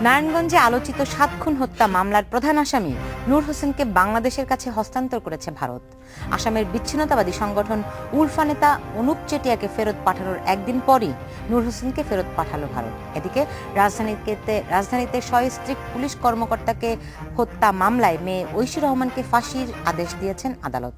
নারায়ণগঞ্জে আলোচিত ৭ খুন হত্যা মামলার প্রধান আসামি নূর হোসেনকে বাংলাদেশের কাছে হস্তান্তর করেছে ভারত। আসামের বিচ্ছিন্নতাবাদী সংগঠন উলফা নেতা অনুপ চেটিয়াকে ফেরত পাঠানোর একদিন পরই নূর হোসেনকে ফেরত পাঠালো ভারত। এদিকে রাজধানীতে সস্ত্রীক পুলিশ কর্মকর্তাকে হত্যা মামলায় মেয়ে ঐশী রহমানকে ফাঁসির আদেশ দিয়েছেন আদালত।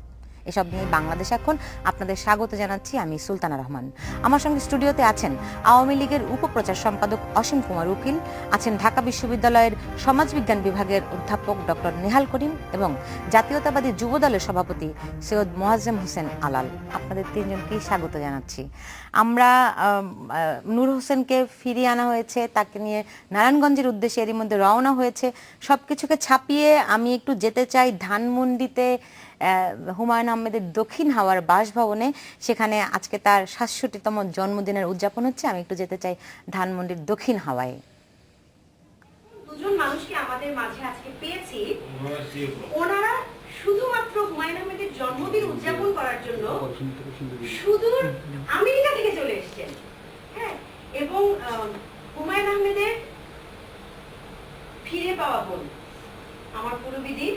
এসব নিয়ে বাংলাদেশ এখন আপনাদের স্বাগত জানাচ্ছি, আমি সুলতানা রহমান। আমার সঙ্গে স্টুডিওতে আছেন আওয়ামী লীগের উপপ্রচার সম্পাদক অসীম কুমার উকিল, আছেন ঢাকা বিশ্ববিদ্যালয়ের সমাজবিজ্ঞান বিভাগের অধ্যাপক ডক্টর নেহাল করিম এবং জাতীয়তাবাদী যুব দলের সভাপতি সৈয়দ মোয়াজ্জেম হোসেন আলাল। আপনাদের তিনজনকেই স্বাগত জানাচ্ছি। আমরা নূর হোসেনকে ফিরিয়ে আনা হয়েছে, তাকে নিয়ে নারায়ণগঞ্জের উদ্দেশ্যে এরই মধ্যে রওনা হয়েছে। সবকিছুকে ছাপিয়ে আমি একটু যেতে চাই ধানমন্ডিতে হুমায়ুন আহমেদের দক্ষিণ হাওয়ার বাসভবনে। সেখানে আজকে তার ৬৭তম জন্মদিনের উদযাপন হচ্ছে। আমি একটু যেতে চাই ধানমন্ডির দক্ষিণ হাওয়ায়। দুজন মানুষকে আমাদের মাঝে আজকে পেয়েছি, ওনারা শুধুমাত্র হুমায়ুন আহমেদের জন্মদিন উদযাপন করার জন্য সুদূর আমেরিকা থেকে চলে এসেছেন। হ্যাঁ, এবং হুমায়ুন আহমেদের ফিরে পাওয়া বোন, আমার পূর্ববিধি,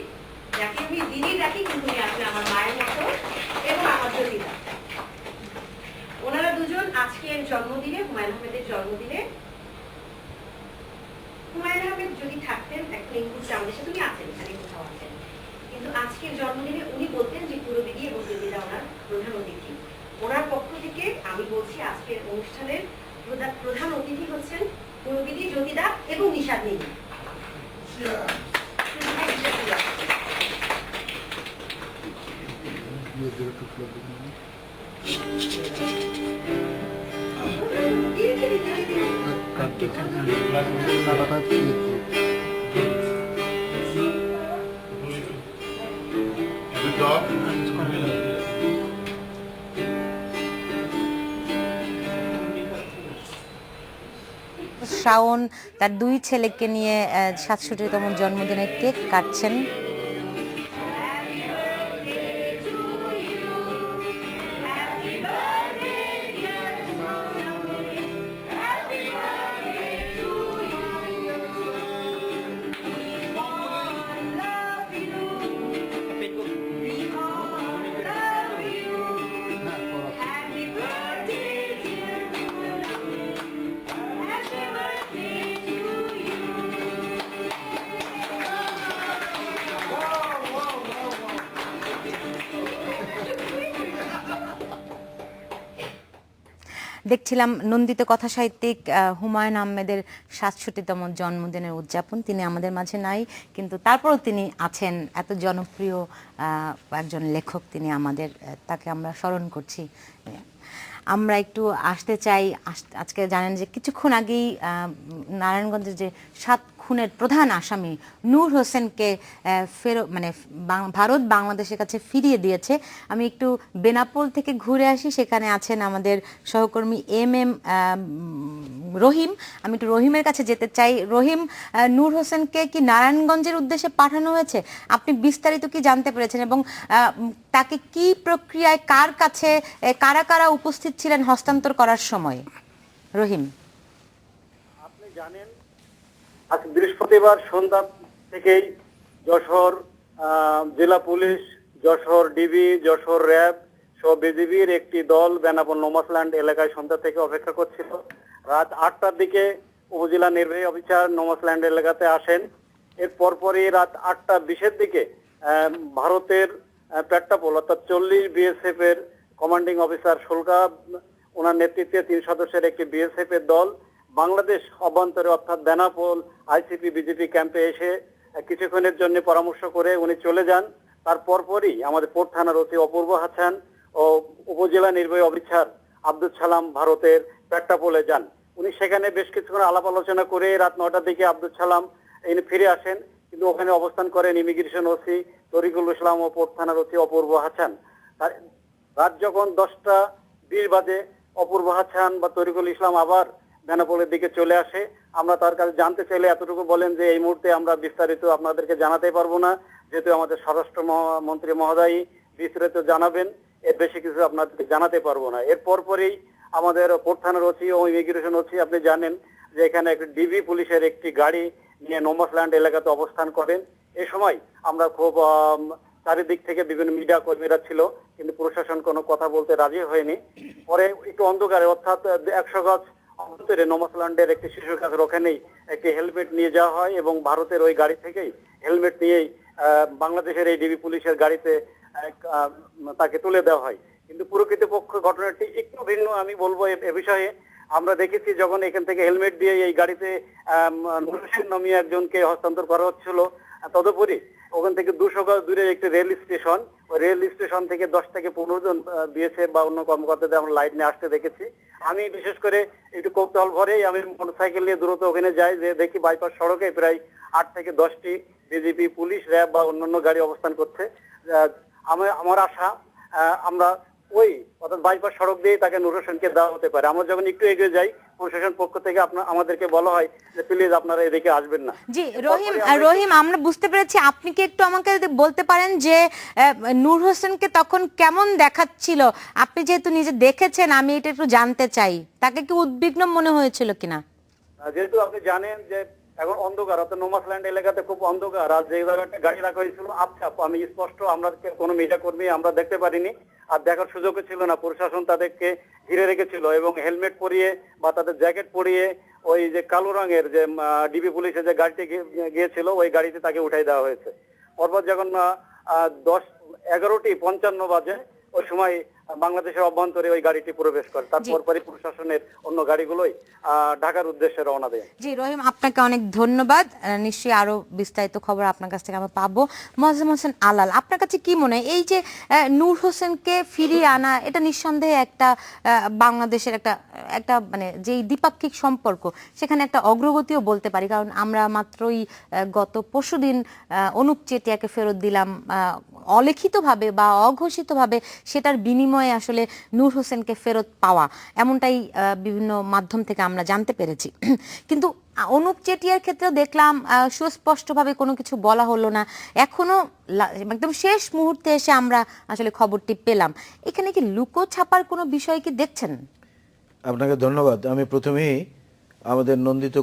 যাকে আমি দিদি ডাকি, কিন্তু আসলে আমার মায়ের মতো, এবং আমার জ্যোতিদা, ওনারা দুজন আজকের জন্মদিনে, হুমায়ুন আহমেদের জন্মদিনে, হুমায়ুন আহমেদ যদি থাকতেন এখন এই মুহূর্তে আমাদের সাথে উনি আছেন, এখানে কোথাও আছেন, কিন্তু আজকের জন্মদিনে উনি বলতেন যে পূর্ববিধি এবং জ্যোতিদা ওনার প্রধান অতিথি। ওনার পক্ষ থেকে আমি বলছি আজকের অনুষ্ঠানের প্রধান অতিথি হচ্ছেন পূর্ববিধি, জ্যোতিদা এবং নিশাদ নেই। শাওন তার 2 ছেলেকে নিয়ে ৬৭তম জন্মদিনের কেক কাটছেন। দেখছিলাম নন্দিত কথা সাহিত্যিক হুমায়ুন আহমেদের ৬৭তম জন্মদিনের উদযাপন। তিনি আমাদের মাঝে নাই, কিন্তু তারপরও তিনি আছেন। এত জনপ্রিয় একজন লেখক তিনি আমাদের, তাকে আমরা স্মরণ করছি। আমরা একটু আসতে চাই, আজকে জানেন যে কিছুক্ষণ আগেই নারায়ণগঞ্জের যে ৭ খুনের প্রধান আসামি নূর হোসেনকে ভারত বাংলাদেশের কাছে ফিরিয়ে দিয়েছে। আমি একটু বেনাপোল থেকে ঘুরে আসি, সেখানে আছেন আমাদের সহকর্মী এম রহিম। আমি একটু রহিমের কাছে যেতে চাই। রহিম, নূর হোসেনকে কি নারায়ণগঞ্জের উদ্দেশ্যে পাঠানো হয়েছে? আপনি বিস্তারিত কি জানতে পেরেছেন এবং তাকে কি প্রক্রিয়ায়, কার কাছে, কারা কারা উপস্থিত ছিলেন হস্তান্তর করার সময়? রহিম, আপনি জানেন আজ বৃহস্পতিবার সন্ধ্যা থেকেই যশোর জেলা police, Jessore DB, Jessore RAB সহ বিজিবির একটি দল বেনাপোল নোমাসল্যান্ড এলাকায় সন্ধ্যা থেকে অপেক্ষা করছিল। রাত ৮টার দিকে উপজেলা নির্বাহী অফিসার নোমাসল্যান্ড এলাকাতে আসেন। এর পরপরই রাত ৮টা ২০-এর দিকে ভারতের পেট্টাপোল অর্থাৎ ৪০ বিএসএফ এর কমান্ডিং অফিসার শুল্কা, ওনার নেতৃত্বে ৩ সদস্যের একটি বিএসএফ এর দল বাংলাদেশ অভ্যন্তরে অর্থাৎ বেনাপোল আইসিপি বিজেপি ক্যাম্পে এসে কিছুক্ষণের জন্য পরামর্শ করে উনি চলে যান। তার পরপরই আমাদের পোর্ট থানার ওসি অপূর্ব হাসান ও উপজেলা নির্বাহী অফিসার আব্দুল সালাম ভারতের পেট্টাপোলে যান। উনি সেখানে বেশ কিছুক্ষণ আলাপ আলোচনা করে রাত ৯টার দিকে আব্দুল সালাম এনে ফিরে আসেন, কিন্তু ওখানে অবস্থান করেন ইমিগ্রেশন ওসি তরিকুল ইসলাম ও পোর্ট থানার ওসি অপূর্ব হাসান। রাত যখন 10টা 20 বাজে অপূর্ব হাসান বা তরিকুল ইসলাম আবার বেনাপোলের দিকে চলে আসে। আমরা তার কাছে জানতে চাইলে এতটুকু বলেন যে এই মুহূর্তে আমরা বিস্তারিত আপনাদেরকে জানাতে পারবো না, যেহেতু আমাদের স্বরাষ্ট্র মন্ত্রী মহোদয় বিস্তারিত জানাবেন, এর বেশি কিছু আপনাদেরকে জানাতে পারবো না। এর পরপরই আমাদের পোর্ট থানার ওসি ও ইমিগ্রেশন ওসি, আপনি জানেন যে এখানে একটি ডিবি পুলিশের একটি গাড়ি নিয়ে নোমাসল্যান্ড এলাকাতে অবস্থান করেন। এই সময় আমরা খুব চারিদিক থেকে বিভিন্ন মিডিয়া কর্মীরা ছিল, কিন্তু প্রশাসন কোনো কথা বলতে রাজি হয়নি। পরে একটু অন্ধকারে, অর্থাৎ 100 গজ অন্তরে নোমাসল্যান্ডের একটি শিশুর কাছে ওখানেই একটি হেলমেট নিয়ে যাওয়া হয় এবং ভারতের ওই গাড়ি থেকেই হেলমেট নিয়েই বাংলাদেশের এই ডিবি পুলিশের গাড়িতে তাকে তুলে দেওয়া হয়। কিন্তু প্রকৃতপক্ষ ঘটনাটি একটু ভিন্ন আমি বলবো এ বিষয়ে। আমরা দেখেছি যখন এখান থেকে হেলমেট দিয়ে এই গাড়িতে নুর হোসেন নামী একজনকে হস্তান্তর করা হচ্ছিল, তদুপরি ওখান থেকে 200 গজ দূরে একটি রেল স্টেশন, ওই রেল স্টেশন থেকে 10 থেকে 15 জন দিয়েছে বা অন্য কর্মকর্তাদের আমরা লাইট নিয়ে আসতে দেখেছি। আমি বিশেষ করে একটু কৌতূহল ভরেই আমি মোটরসাইকেল নিয়ে দ্রুত ওখানে যাই, যে দেখি বাইপাস সড়কে প্রায় 8 থেকে 10টি বিজেপি, পুলিশ, র্যাব বা অন্যান্য গাড়ি অবস্থান করছে। আমার আশা আমরা ওই অর্থাৎ বাইপাস সড়ক দিয়ে তাকে নুর হোসেনকে দেওয়া হতে পারে। আমরা যখন একটু এগিয়ে যাই, প্রশাসন পক্ষ থেকে আমাদেরকে বলা হয় যে প্লিজ আপনারা এদিকে আসবেন না। জি রহিম, আমরা বুঝতে পেরেছি। আপনি কি একটু আমাকে বলতে পারেন যে নূর হোসেনকে তখন কেমন দেখাচ্ছিল? আপনি যেহেতু নিজে দেখেছেন, আমি এটা একটু জানতে চাই, তাকে কি উদ্বিগ্ন মনে হয়েছিল কিনা? যেহেতু আপনি জানেন যে এখন অন্ধকার, অর্থাৎ নোমাসল্যান্ড এলাকাতে খুব অন্ধকার, আর যে জায়গাটা গাড়ি রাখা হয়েছিল আবছা, আমি স্পষ্ট আমরা কোনো মিডিয়া কর্মী আমরা দেখতে পারিনি, আর দেখার সুযোগও ছিল না। প্রশাসন তাদেরকে ঘিরে রেখেছিল এবং হেলমেট পরিয়ে বা তাদের জ্যাকেট পরিয়ে ওই যে কালো রঙের যে ডিবি পুলিশের যে গাড়িটি গিয়েছিল ওই গাড়িতে তাকে উঠাই দেওয়া হয়েছে। পরপর যখন 11:55 বাজে ওই সময় বাংলাদেশের অভ্যন্তরে ওই গাড়িটি প্রবেশ করে, তারপরই প্রশাসনের অন্য গাড়িগুলোই ঢাকার উদ্দেশ্যে রওনা দেয়। জি রহিম, আপনাকে অনেক ধন্যবাদ। নিশ্চয়ই আরো বিস্তারিত খবর আপনার কাছ থেকে আমরা পাবো। মোয়াজ্জেম হোসেন আলাল, আপনার কাছে কি মনে হয় এই যে নূর হোসেনকে ফিরিয়ে আনা, এটা নিঃসন্দেহে একটা বাংলাদেশের একটা মানে যেই দ্বিপাক্ষিক সম্পর্ক, সেখানে একটা অগ্রগতিও বলতে পারি। কারণ আমরা মাত্রই গত পরশুদিন অনুপ চেটিয়াকে ফেরত দিলাম অলিখিতভাবে বা অঘোষিতভাবে, সেটার বিনিময়ে আসলে নূর হোসেনকে ফেরত পাওয়া, এমনটাই বিভিন্ন মাধ্যম থেকে আমরা জানতে পেরেছি। কিন্তু অনুপ চেটিয়ার ক্ষেত্রেও দেখলাম সুস্পষ্টভাবে কোনো কিছু বলা হলো না। এখনো একদম শেষ মুহূর্তে এসে আমরা আসলে খবরটি পেলাম। এখানে কি লুকো ছাপার কোনো বিষয় কি দেখছেন? আপনাকে ধন্যবাদ। আমি প্রথমেই আমাদের নন্দিত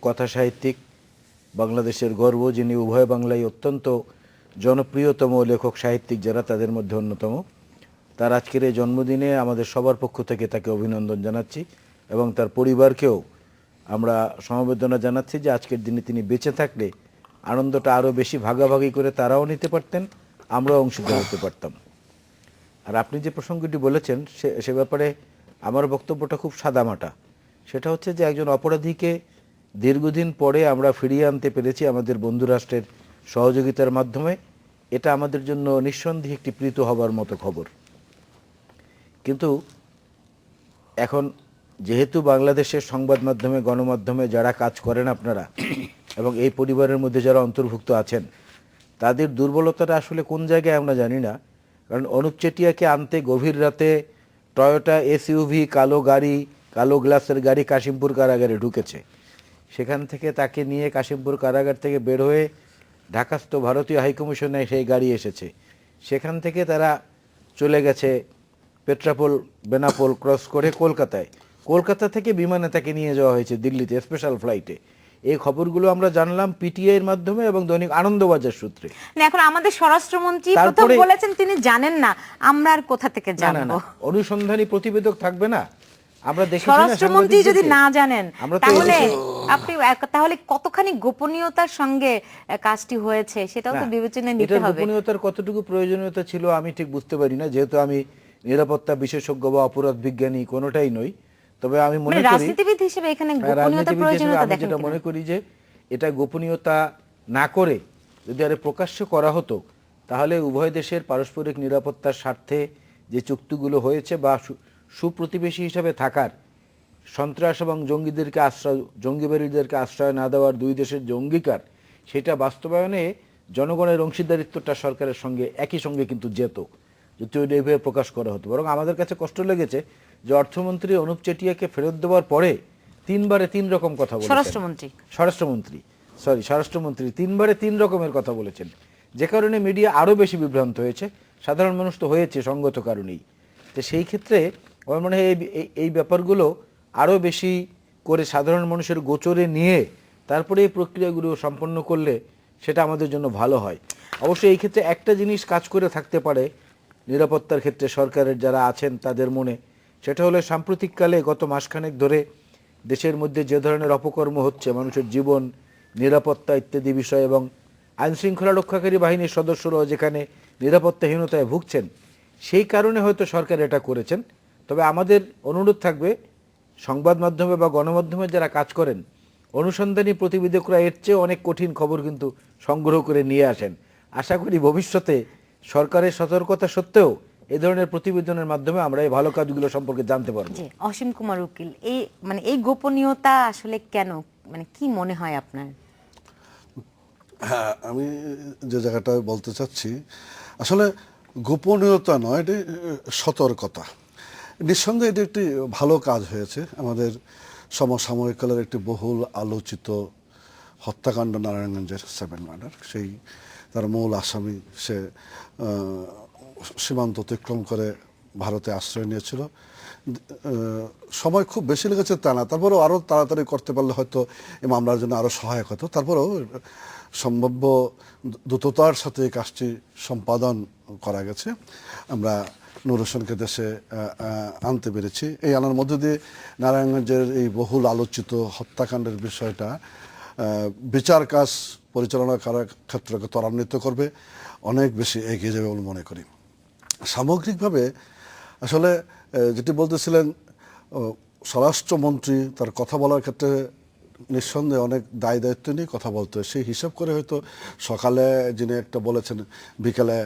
কথা সাহিত্যিক, বাংলাদেশের গর্ব, যিনি উভয় বাংলায় অত্যন্ত জনপ্রিয়তম লেখক সাহিত্যিক যারা, তাদের মধ্যে অন্যতম, তার আজকের এই জন্মদিনে আমাদের সবার পক্ষ থেকে তাকে অভিনন্দন জানাচ্ছি এবং তার পরিবারকেও আমরা সমবেদনা জানাচ্ছি যে আজকের দিনে তিনি বেঁচে থাকলে আনন্দটা আরও বেশি ভাগাভাগি করে তারাও নিতে পারতেন, আমরাও অংশীদার হতে পারতাম। আর আপনি যে প্রসঙ্গটি বলেছেন সে ব্যাপারে আমার বক্তব্যটা খুব সাদামাটা। সেটা হচ্ছে যে একজন অপরাধীকে দীর্ঘদিন পরে আমরা ফিরিয়ে আনতে পেরেছি আমাদের বন্ধু রাষ্ট্রের সহযোগিতার মাধ্যমে। এটা আমাদের জন্য নিঃসন্দেহে একটি প্রীত হবার মতো খবর। কিন্তু এখন যেহেতু বাংলাদেশের সংবাদ মাধ্যমে, গণমাধ্যমে যারা কাজ করেন আপনারা এবং এই পরিবারের মধ্যে যারা অন্তর্ভুক্ত আছেন, তাদের দুর্বলতাটা আসলে কোন জায়গায় আমরা জানি না। কারণ অনুপ চেটিয়াকে আনতে গভীর রাতে টয়োটা এসইউভি, কালো গাড়ি, কালো গ্লাসের গাড়ি কাশিমপুর কারাগারে ঢুকেছে। সেখান থেকে তাকে নিয়ে কাশিমপুর কারাগার থেকে বের হয়ে ঢাকাস্থ ভারতীয় হাইকমিশনে সেই গাড়ি এসেছে। সেখান থেকে তারা চলে গেছে পেট্রাপোল, বেনাপোল ক্রস করে কলকাতা থেকে বিমানে তাকে নিয়ে যাওয়া হয়েছে দিল্লিতে স্পেশাল ফ্লাইটে। এই খবরগুলো আমরা জানলাম পিটিআই এর মাধ্যমে এবং দৈনিক আনন্দবাজার সূত্রে। এখন আমাদের স্বরাষ্ট্রমন্ত্রী প্রথম বলেছেন তিনি জানেন না, আমরা আর কোথা থেকে জানবো? অনুসন্ধানী প্রতিবেদক থাকবে না? আমরা দেখেছি স্বরাষ্ট্রমন্ত্রী যদি না জানেন, তাহলে কতখানি গোপনীয়তার সঙ্গে কাজটি হয়েছে সেটাও তো বিবেচনায় নিতে হবে। গোপনীয়তার কতটুকু প্রয়োজনীয়তা ছিল আমি ঠিক বুঝতে পারি না, যেহেতু আমি নিরাপত্তা বিশেষজ্ঞ বা অপরাধ বিজ্ঞানী কোনোটাই নই। তবে আমি মনে করি রাজনীতিবিদ হিসেবে এখানে গোপনীয়তার প্রয়োজনীয়তা দেখেন কিনা? মনে করি যে এটা গোপনীয়তা না করে যদি আরে প্রকাশ্য করা হতো, তাহলে উভয় দেশের পারস্পরিক নিরাপত্তার স্বার্থে যে চুক্তিগুলো হয়েছে বা সুপ্রতিবেশী হিসাবে থাকার, সন্ত্রাস এবং জঙ্গিবাদীদেরকে আশ্রয় না দেওয়ার দুই দেশের যে অঙ্গীকার, সেটা বাস্তবায়নে জনগণের অংশীদারিত্বটা সরকারের সঙ্গে একই সঙ্গে কিন্তু যেত যদি এইভাবে প্রকাশ করা হতো। বরং আমাদের কাছে কষ্ট লেগেছে যে অর্থমন্ত্রী অনুপ চেটিয়াকে ফেরত দেওয়ার পরে 3 বারে 3 রকম কথা বলেছেন। স্বরাষ্ট্রমন্ত্রী 3 বারে 3 রকমের কথা বলেছেন, যে কারণে মিডিয়া আরও বেশি বিভ্রান্ত হয়েছে। সাধারণ মানুষ তো হয়েছে সঙ্গত কারণেই। তো সেই ক্ষেত্রে আমার মনে হয় এই ব্যাপারগুলো আরও বেশি করে সাধারণ মানুষের গোচরে নিয়ে তারপরে এই প্রক্রিয়াগুলো সম্পন্ন করলে সেটা আমাদের জন্য ভালো হয়। অবশ্যই এই ক্ষেত্রে একটা জিনিস কাজ করে থাকতে পারে নিরাপত্তার ক্ষেত্রে সরকারের যারা আছেন তাদের মনে, সেটা হলো সাম্প্রতিককালে গত মাসখানেক ধরে দেশের মধ্যে যে ধরনের অপকর্ম হচ্ছে, মানুষের জীবন, নিরাপত্তা ইত্যাদি বিষয় এবং আইনশৃঙ্খলা রক্ষাকারী বাহিনীর সদস্যরাও যেখানে নিরাপত্তাহীনতায় ভুগছেন, সেই কারণে হয়তো সরকার এটা করেছেন। তবে আমাদের অনুরোধ থাকবে সংবাদ মাধ্যমে বা গণমাধ্যমে যারা কাজ করেন, অনুসন্ধানী প্রতিবেদকরা এর চেয়ে অনেক কঠিন খবর কিন্তু সংগ্রহ করে নিয়ে আসেন। আশা করি ভবিষ্যতে সরকারের সতর্কতা সত্ত্বেও এই ধরনের প্রতিবেদনের মাধ্যমে আমরা এই ভালো কাজগুলো সম্পর্কে জানতে পারবো। জি, অসীম কুমার উকিল, এই গোপনীয়তা আসলে কেন, কি মনে হয় আপনার? হ্যাঁ, আমি যে জায়গাটা বলতে চাচ্ছি, আসলে গোপনীয়তা নয়, এটি সতর্কতা। নিঃসন্দেহে এটি একটি ভালো কাজ হয়েছে। আমাদের সমসাময়িককালের একটি বহুল আলোচিত হত্যাকাণ্ড নারায়ণগঞ্জের 7 মার্ডার, সেই তার মূল আসামি সে সীমান্ত অতিক্রম করে ভারতে আশ্রয় নিয়েছিল। সময় খুব বেশি লেগেছে তা না, তারপরেও আরও তাড়াতাড়ি করতে পারলে হয়তো এই মামলার জন্য আরও সহায়ক হতো। তারপরেও সম্ভাব্য দ্রুততার সাথে এই কাজটি সম্পাদন করা গেছে। আমরা নূর হোসেনকে দেশে আনতে পেরেছি। এই আনার মধ্যে দিয়ে নারায়ণগঞ্জের এই বহুল আলোচিত হত্যাকাণ্ডের বিষয়টা বিচার কাজ পরিচালনা করার ক্ষেত্রকে ত্বরান্বিত করবে, অনেক বেশি এগিয়ে যাবে বলে মনে করি। সামগ্রিকভাবে আসলে যেটি বলতেছিলেন, স্বরাষ্ট্রমন্ত্রী তার কথা বলার ক্ষেত্রে নিঃসন্দেহে অনেক দায় দায়িত্ব নিয়ে কথা বলতে হয়। সেই হিসাব করে হয়তো সকালে যিনি একটা বলেছেন, বিকালে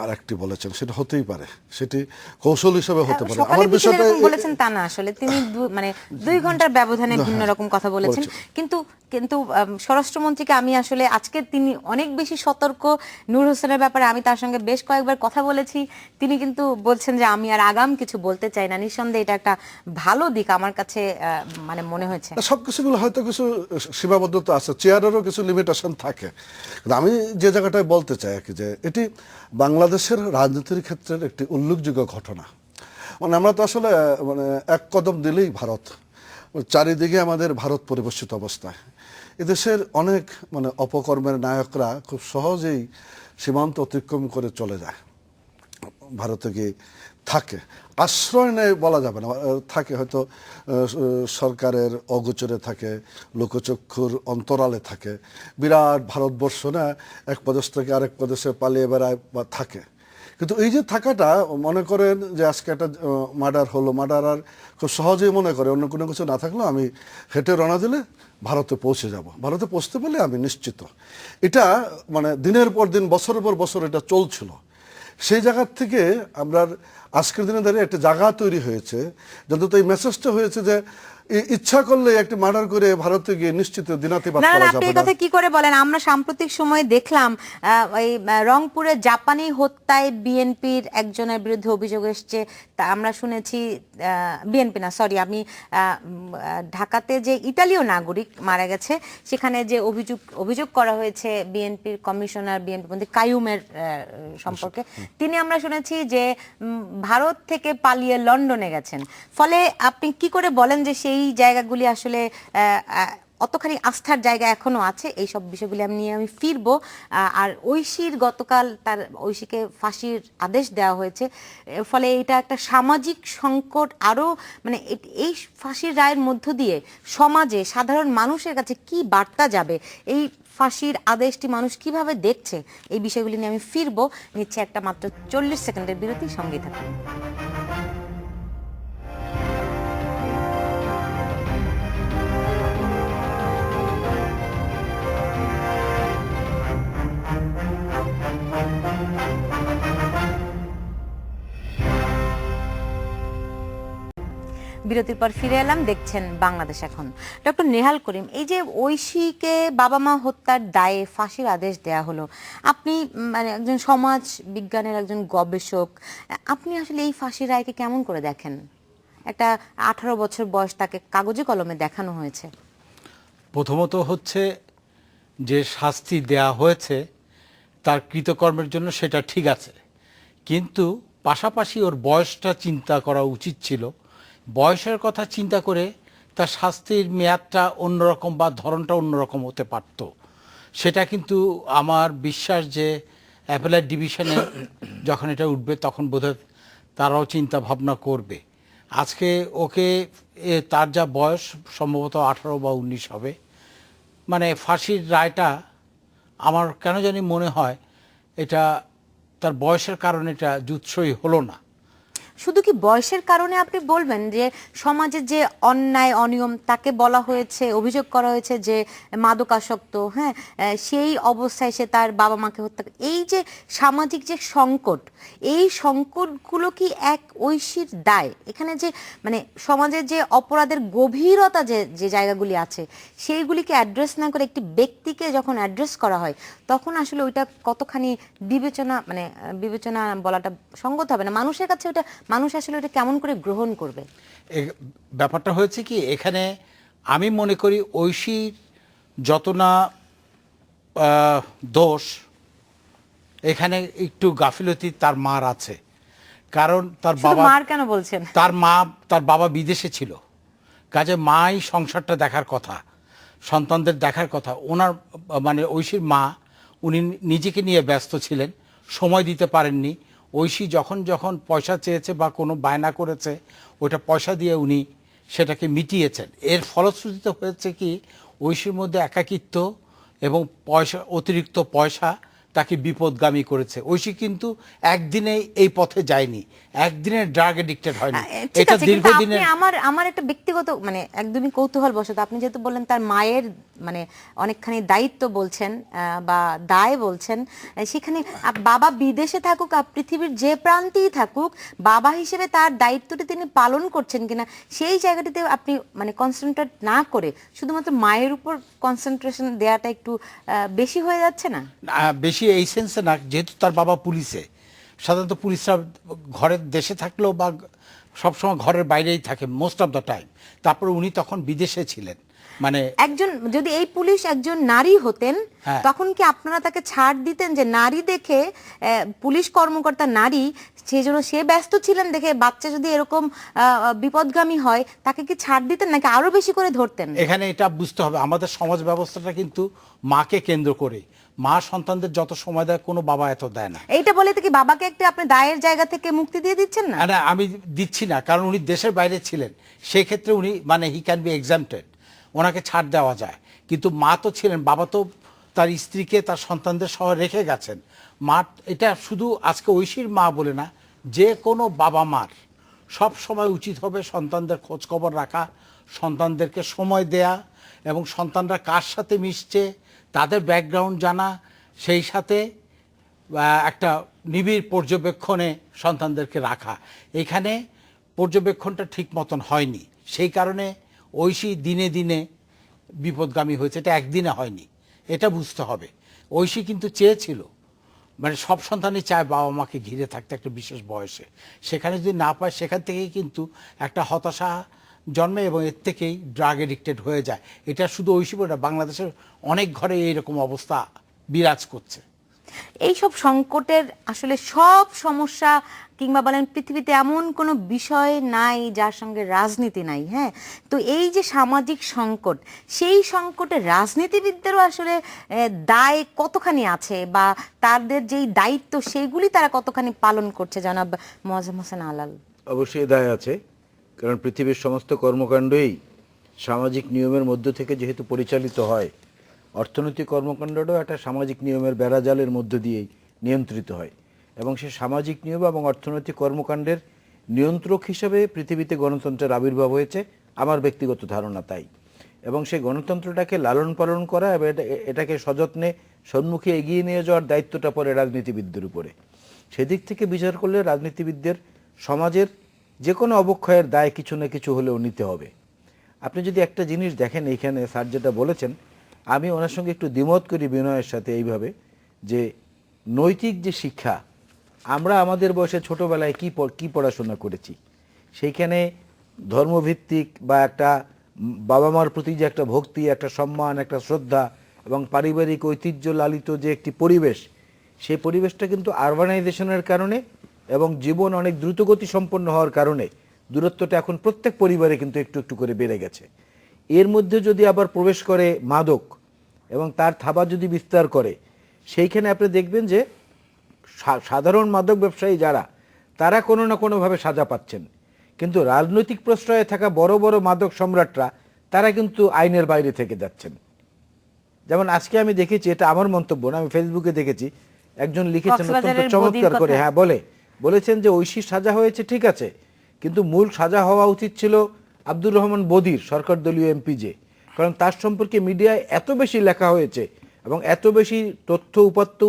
আর একটি বলেছেন, সেটা হতেই পারে, সেটি কৌশল হিসেবে হতে পারে। আমার বিষয়টা বলেছেন তা না, আসলে তিনি 2 ঘন্টার ব্যবধানে ভিন্ন রকম কথা বলেছেন। কিন্তু স্বরাষ্ট্রমন্ত্রীকে আমি আসলে আজকে তিনি অনেক বেশি সতর্ক নূর হোসেনের ব্যাপারে। আমি তার সঙ্গে বেশ কয়েকবার কথা বলেছি, তিনি কিন্তু বলছেন যে আমি আর আগাম কিছু বলতে চাই না। নিঃসন্দেহে এটা একটা ভালো দিক আমার কাছে মনে হয়েছে। সবকিছুগুলো হয়তো কিছু সীমাবদ্ধতা আছে, চেয়ারেরও কিছু লিমিটেশন থাকে। আমি যে জায়গাটায় বলতে চাই আর কি, যে এটি বাংলাদেশের রাজনীতির ক্ষেত্রের একটি উল্লেখযোগ্য ঘটনা। আমরা তো আসলে এক কদম দিলেই ভারত, চারিদিকে আমাদের ভারত পরিবেষ্টিত অবস্থায়। এদেশের অনেক অপকর্মের নায়করা খুব সহজেই সীমান্ত অতিক্রম করে চলে যায়, ভারতে গিয়ে থাকে, আশ্রয় নেয় বলা যাবে না, থাকে হয়তো সরকারের অগোচরে থাকে, লোকচক্ষুর অন্তরালে থাকে। বিরাট ভারতবর্ষ না, এক প্রদেশ থেকে আরেক প্রদেশে পালিয়ে বেড়ায় বা থাকে। কিন্তু এই যে থাকাটা, মনে করেন যে আজকে একটা মার্ডার হলো, মার্ডার আর খুব সহজেই মনে করে অন্য কোনো কিছু না থাকলেও আমি হেঁটে রওনা দিলে ভারতে পৌঁছে যাব, ভারতে পৌঁছতে পারলে আমি নিশ্চিত। এটা দিনের পর দিন, বছরের পর বছর এটা চলছিল। সেই জায়গার থেকে আমরা আজকের দিনে দাঁড়িয়ে একটা জায়গা তৈরি হয়েছে, যত এই মেসেজটা হয়েছে যে ইচ্ছা করলে একটি মার্ডার করে ভারতে গিয়ে নিশ্চিত দিনাতিপাত করা যাবে না। আপনি এই কথা কি করে বলেন? আমরা সাম্প্রতিক সময়ে দেখলাম ওই রংপুরে জাপানি হত্যায় বিএনপির একজনের বিরুদ্ধে অভিযোগ এসছে। তা আমরা শুনেছি, বিএনপি না, সরি, আমি ঢাকাতে যে ইতালীয় নাগরিক মারা গেছে, সেখানে যে অভিযোগ করা হয়েছে বিএনপির কমিশনার, বিএনপি মন্ত্রী কাইয়ুমের সম্পর্কে, তিনি আমরা শুনেছি যে ভারত থেকে পালিয়ে লন্ডনে গেছেন। ফলে আপনি কি করে বলেন যে সেই জায়গাগুলি আসলে অতখানি আস্থার জায়গা এখনো আছে? এই সব বিষয়গুলি নিয়ে আমি ফিরবো। আর ঐশীর গতকাল তার ঐশীকে ফাঁসির আদেশ দেওয়া হয়েছে, ফলে এটা একটা সামাজিক সংকট। আরো এই ফাঁসির রায়ের মধ্য দিয়ে সমাজে সাধারণ মানুষের কাছে কি বার্তা যাবে, এই ফাঁসির আদেশটি মানুষ কিভাবে দেখছে, এই বিষয়গুলি নিয়ে আমি ফিরবো। নিচ্ছে একটা মাত্র 40 সেকেন্ডের বিরতি, সঙ্গেই থাকুন। বিরতির পর ফিরে এলাম, দেখছেন বাংলাদেশ এখন। ডক্টর নেহাল করিম, এই যে ঐশীকে বাবা মা হত্যার দায়ে ফাঁসির আদেশ দেয়া হলো, আপনি একজন সমাজ বিজ্ঞানের একজন গবেষক, আপনি আসলে এই ফাঁসির রায়কে কেমন করে দেখেন? একটা 18 বছর বয়স, তাকে কাগজে কলমে দেখানো হয়েছে। প্রথমত হচ্ছে যে শাস্তি দেয়া হয়েছে তার কৃতকর্মের জন্য, সেটা ঠিক আছে, কিন্তু পাশাপাশি ওর বয়সটা চিন্তা করা উচিত ছিল। বয়সের কথা চিন্তা করে তার শাস্তির মেয়াদটা অন্যরকম বা ধরনটা অন্যরকম হতে পারত। সেটা কিন্তু আমার বিশ্বাস যে অ্যাপেলেট ডিভিশনে যখন এটা উঠবে তখন বোধহয় তারাও চিন্তা ভাবনা করবে। আজকে ওকে তার যা বয়স সম্ভবত 18 বা 19 হবে, মানে ফাঁসির রায়টা আমার কেন জানি মনে হয় এটা তার বয়সের কারণে এটা জুৎসই হলো না। শুধু কি বয়সের কারণে আপনি বলবেন যে সমাজে যে অন্যায় অনিয়ম তাকে বলা হয়েছে, অভিযোগ করা হয়েছে যে মাদকাসক্ত, হ্যাঁ, সেই অবস্থায় সে তার বাবা মাকে হত্যা এই যে সামাজিক যে সংকট, এই সংকটগুলো কি এক ঐশীর দায়? এখানে যে মানে সমাজের যে অপরাধের গভীরতা যে যে জায়গাগুলি আছে সেইগুলিকে অ্যাড্রেস না করে একটি ব্যক্তিকে যখন অ্যাড্রেস করা হয় তখন আসলে ওইটা কতখানি বিবেচনা বলাটা সঙ্গত হবে না। মানুষের কাছে ওটা, মানুষ আসলে ওটা কেমন করে গ্রহণ করবে? ব্যাপারটা হয়েছে কি, এখানে আমি মনে করি ঐশীর যত না দোষ, এখানে একটু গাফিলতি তার মার আছে। কারণ তার বাবা, মার কেন বলছেন? তার বাবা বিদেশে ছিল, কাজে মাই সংসারটা দেখার কথা, সন্তানদের দেখার কথা। ওনার মানে ঐশীর মা, উনি নিজেকে নিয়ে ব্যস্ত ছিলেন, সময় দিতে পারেননি। ঐশী যখন যখন পয়সা চেয়েছে বা কোনো বায়না করেছে, ওইটা পয়সা দিয়ে উনি সেটাকে মিটিয়েছেন। এর ফলশ্রুতিতে হয়েছে কি, ঐশীর মধ্যে একাকিত্ব এবং অতিরিক্ত পয়সা তাকে বিপদগামী করেছে। ঐশী কিন্তু একদিনে এই পথে যায়নি, একদিনে ড্রাগ এডিক্টেড হয়নি। এটা দীর্ঘদিনের। আমার একটা ব্যক্তিগত মানে একদমই কৌতূহল বশত, আপনি যেহেতু বললেন তার মায়ের মানে অনেকখানি দায়িত্ব বলছেন বা দায় বলছেন, সেখানে বাবা বিদেশে থাকুক আর পৃথিবীর যে প্রান্তেই থাকুক, বাবা হিসেবে তার দায়িত্বটি তিনি পালন করছেন কিনা সেই জায়গাটিতে আপনি মানে কনসেন্ট্রেট না করে শুধুমাত্র মায়ের উপর কনসেন্ট্রেশন দেওয়াটা একটু বেশি হয়ে যাচ্ছে না? বেশি এই সেন্সে না, যেহেতু তার বাবা পুলিশে, সাধারণত পুলিশরা ঘরের দেশে থাকলেও বা সবসময় ঘরের বাইরেই থাকে মোস্ট অফ দ্য টাইম। তারপরে উনি তখন বিদেশে ছিলেন। মানে একজন যদি এই পুলিশ একজন নারী হতেন, তখন কি আপনারা তাকে ছাড় দিতেন যে নারী দেখে, পুলিশ কর্মকর্তা নারী, সেই জন্য সে ব্যস্ত ছিলেন দেখে বাচ্চা যদি এরকম বিপদগামী হয় তাকে কি ছাড় দিতেন নাকি আরো বেশি করে ধরতেন? এখানে এটা বুঝতে হবে, আমাদের সমাজ ব্যবস্থাটা কিন্তু মাকে কেন্দ্র করে। মা সন্তানদের যত সময় দেয় কোনো বাবা এত দেয় না। এইটা বলে তো কি বাবাকে একটা আপনি দায়ের জায়গা থেকে মুক্তি দিয়ে দিচ্ছেন না? না, আমি দিচ্ছি না, কারণ উনি দেশের বাইরে ছিলেন, সেই ক্ষেত্রে উনি মানে হি ক্যান বি এক্সাম্পটেড, ওনাকে ছাড় দেওয়া যায়। কিন্তু মা তো ছিলেন, বাবা তো তার স্ত্রীকে তার সন্তানদের সহ রেখে গেছেন। মা, এটা শুধু আজকে ঐশীর মা বলে না, যে কোনো বাবা মার সব সময় উচিত হবে সন্তানদের খোঁজ খবর রাখা, সন্তানদেরকে সময় দেয়া এবং সন্তানরা কার সাথে মিশছে তাদের ব্যাকগ্রাউন্ড জানা, সেই সাথে একটা নিবিড় পর্যবেক্ষণে সন্তানদেরকে রাখা। এখানে পর্যবেক্ষণটা ঠিক মতন হয়নি, সেই কারণে ঐশী দিনে দিনে বিপদগামী হয়েছে। এটা একদিনে হয়নি, এটা বুঝতে হবে। ঐশী কিন্তু চেয়েছিল, মানে সব সন্তানই চায় বাবা মাকে ঘিরে থাকতে একটা বিশেষ বয়সে, সেখানে যদি না পায় সেখান থেকেই কিন্তু একটা হতাশা জন্মে এবং এর থেকেই ড্রাগ এডিক্টেড হয়ে যায়। এটা শুধু ঐশী বলে না, বাংলাদেশের অনেক ঘরে এইরকম অবস্থা বিরাজ করছে। এইসব সংকটের আসলে সব সমস্যা কিংবা বলেন পৃথিবীতে এমন কোনো বিষয় নাই যার সঙ্গে রাজনীতি নাই, হ্যাঁ। তো এই যে সামাজিক সংকট, সেই সংকটে রাজনীতিবিদদেরও আসলে দায় কতখানি আছে বা তাদের যেই দায়িত্ব সেইগুলি তারা কতখানি পালন করছে, জনাব মোয়াজ্জেম হোসেন আলাল? অবশ্যই দায় আছে, কারণ পৃথিবীর সমস্ত কর্মকাণ্ডই সামাজিক নিয়মের মধ্য থেকে যেহেতু পরিচালিত হয়, অর্থনৈতিক কর্মকাণ্ডটাও একটা সামাজিক নিয়মের বেড়াজালের মধ্য দিয়েই নিয়ন্ত্রিত হয়। এবং সেই সামাজিক নিয়ম এবং অর্থনৈতিক কর্মকাণ্ডের নিয়ন্ত্রক হিসেবে পৃথিবীতে গণতন্ত্রের আবির্ভাব হয়েছে, আমার ব্যক্তিগত ধারণা তাই। এবং সেই গণতন্ত্রটাকে লালন পালন করা এবং এটাকে সযত্নে সম্মুখে এগিয়ে নিয়ে যাওয়ার দায়িত্বটা পড়ে রাজনীতিবিদদের উপরে। সেদিক থেকে বিচার করলে রাজনীতিবিদদের সমাজের যে কোনো অবক্ষয়ের দায় কিছু না কিছু হলেও নিতে হবে। আপনি যদি একটা জিনিস দেখেন, এইখানে স্যার যেটা বলেছেন, আমি ওনার সঙ্গে একটু দ্বিমত করি বিনয়ের সাথে এইভাবে, যে নৈতিক যে শিক্ষা আমরা আমাদের বয়সে ছোটোবেলায় কি পড়াশোনা করেছি, সেইখানে ধর্মভিত্তিক বা একটা বাবা মার প্রতি যে একটা ভক্তি, একটা সম্মান, একটা শ্রদ্ধা এবং পারিবারিক ঐতিহ্য লালিত যে একটি পরিবেশ, সেই পরিবেশটা কিন্তু আরবানাইজেশনের কারণে এবং জীবন অনেক দ্রুতগতি সম্পন্ন হওয়ার কারণে দূরত্বটা এখন প্রত্যেক পরিবারে কিন্তু একটু একটু করে বেড়ে গেছে। এর মধ্যে যদি আবার প্রবেশ করে মাদক এবং তার থাবা যদি বিস্তার করে, সেইখানে আপনি দেখবেন যে সাধারণ মাদক ব্যবসায়ী যারা, তারা কোনো না কোনোভাবে সাজা পাচ্ছেন, কিন্তু রাজনৈতিক প্রশ্রয়ে থাকা বড় বড় মাদক সম্রাটরা তারা কিন্তু আইনের বাইরে থেকে যাচ্ছেন। যেমন আজকে আমি দেখেছি, এটা আমার মন্তব্য না, আমি ফেসবুকে দেখেছি, একজন লিখেছেন অত্যন্ত কক্সবাজারের চমৎকার বদির করে, কথা। হ্যাঁ বলেছেন যে ঐশীর সাজা হয়েছে ঠিক আছে, কিন্তু মূল সাজা হওয়া উচিত ছিল আব্দুর রহমান বদির, সরকার দলীয় এমপি যে, কারণ তার সম্পর্কে মিডিয়ায় এত বেশি লেখা হয়েছে এবং এত বেশি তথ্য উপাত্ত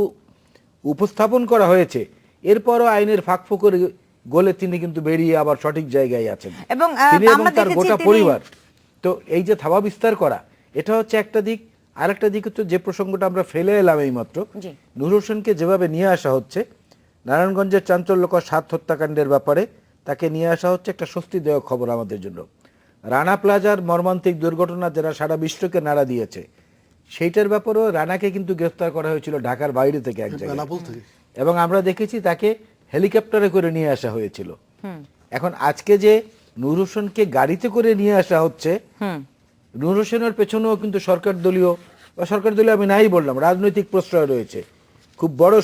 উপস্থাপন করা হয়েছে, এরপরও আইনের ফাঁকফোকর গলে তিনি কিন্তু বেরিয়ে আবার সঠিক জায়গায় আছেন এবং তিনি এবং আমরা তার দেখেছি গোটা তিনি- পরিবার। তো এই যে থাবা বিস্তার করা, এটা হচ্ছে একটা দিক। আরেকটা দিক হচ্ছে যে প্রসঙ্গটা আমরা ফেলে এলাম এইমাত্র, জি। নূর হোসেনকে যেভাবে নিয়ে আসা হচ্ছে নারায়ণগঞ্জের চাঞ্চল্যকর ৭ হত্যাকাণ্ডের ব্যাপারে, তাকে নিয়ে আসা হচ্ছে একটা স্বস্তিদায়ক খবর আমাদের জন্য। রানা প্লাজার মর্মান্তিক দুর্ঘটনা যারা সারা বিশ্বকে নাড়া দিয়েছে, সেইটার ব্যাপারেও রানাকে কিন্তু গ্রেফতার করা হয়েছিল ঢাকার বাইরে থেকে এক জায়গায়, বেনাপোল থেকে। এবং আমরা দেখেছি তাকে হেলিকপ্টারে করে নিয়ে আসা হয়েছিল। এখন আজকে যে নূর হোসেনকে গাড়িতে করে নিয়ে আসা হচ্ছে, নূর হোসেনের পেছনেও কিন্তু সরকার দলীয় আমি নাই বললাম, রাজনৈতিক প্রশ্রয় রয়েছে, খুব বড়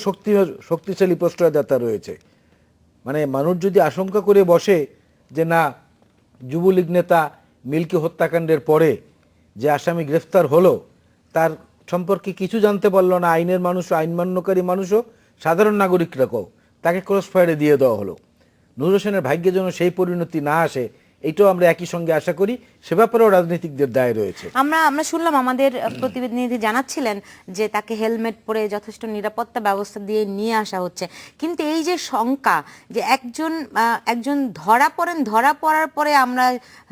শক্তিশালী প্রশ্রয়দাতা রয়েছে। মানে মানুষ যদি আশঙ্কা করে বসে যে না, যুবলীগ নেতা মিল্কি হত্যাকাণ্ডের পরে যে আসামি গ্রেফতার হলো, তার সম্পর্কে কিছু জানতে পারলো না আইনের মানুষও, আইন মান্যকারী মানুষও, সাধারণ নাগরিকরাও, তাকে ক্রস ফায়ারে দিয়ে দেওয়া হলো। নূর হোসেনের ভাগ্যে যেন সেই পরিণতি না আসে, এইটাও আমরা একই সঙ্গে আশা করি, সে ব্যাপারেও রাজনীতিকদের দায় রয়েছে। আমরা শুনলাম, আমাদের প্রতিনিধি জানাচ্ছিলেন যে তাকে হেলমেট পরে যথেষ্ট নিরাপত্তা ব্যবস্থা দিয়ে নিয়ে আসা হচ্ছে, কিন্তু এই যে শঙ্কা যে একজন ধরা পড়ার পরে আমরা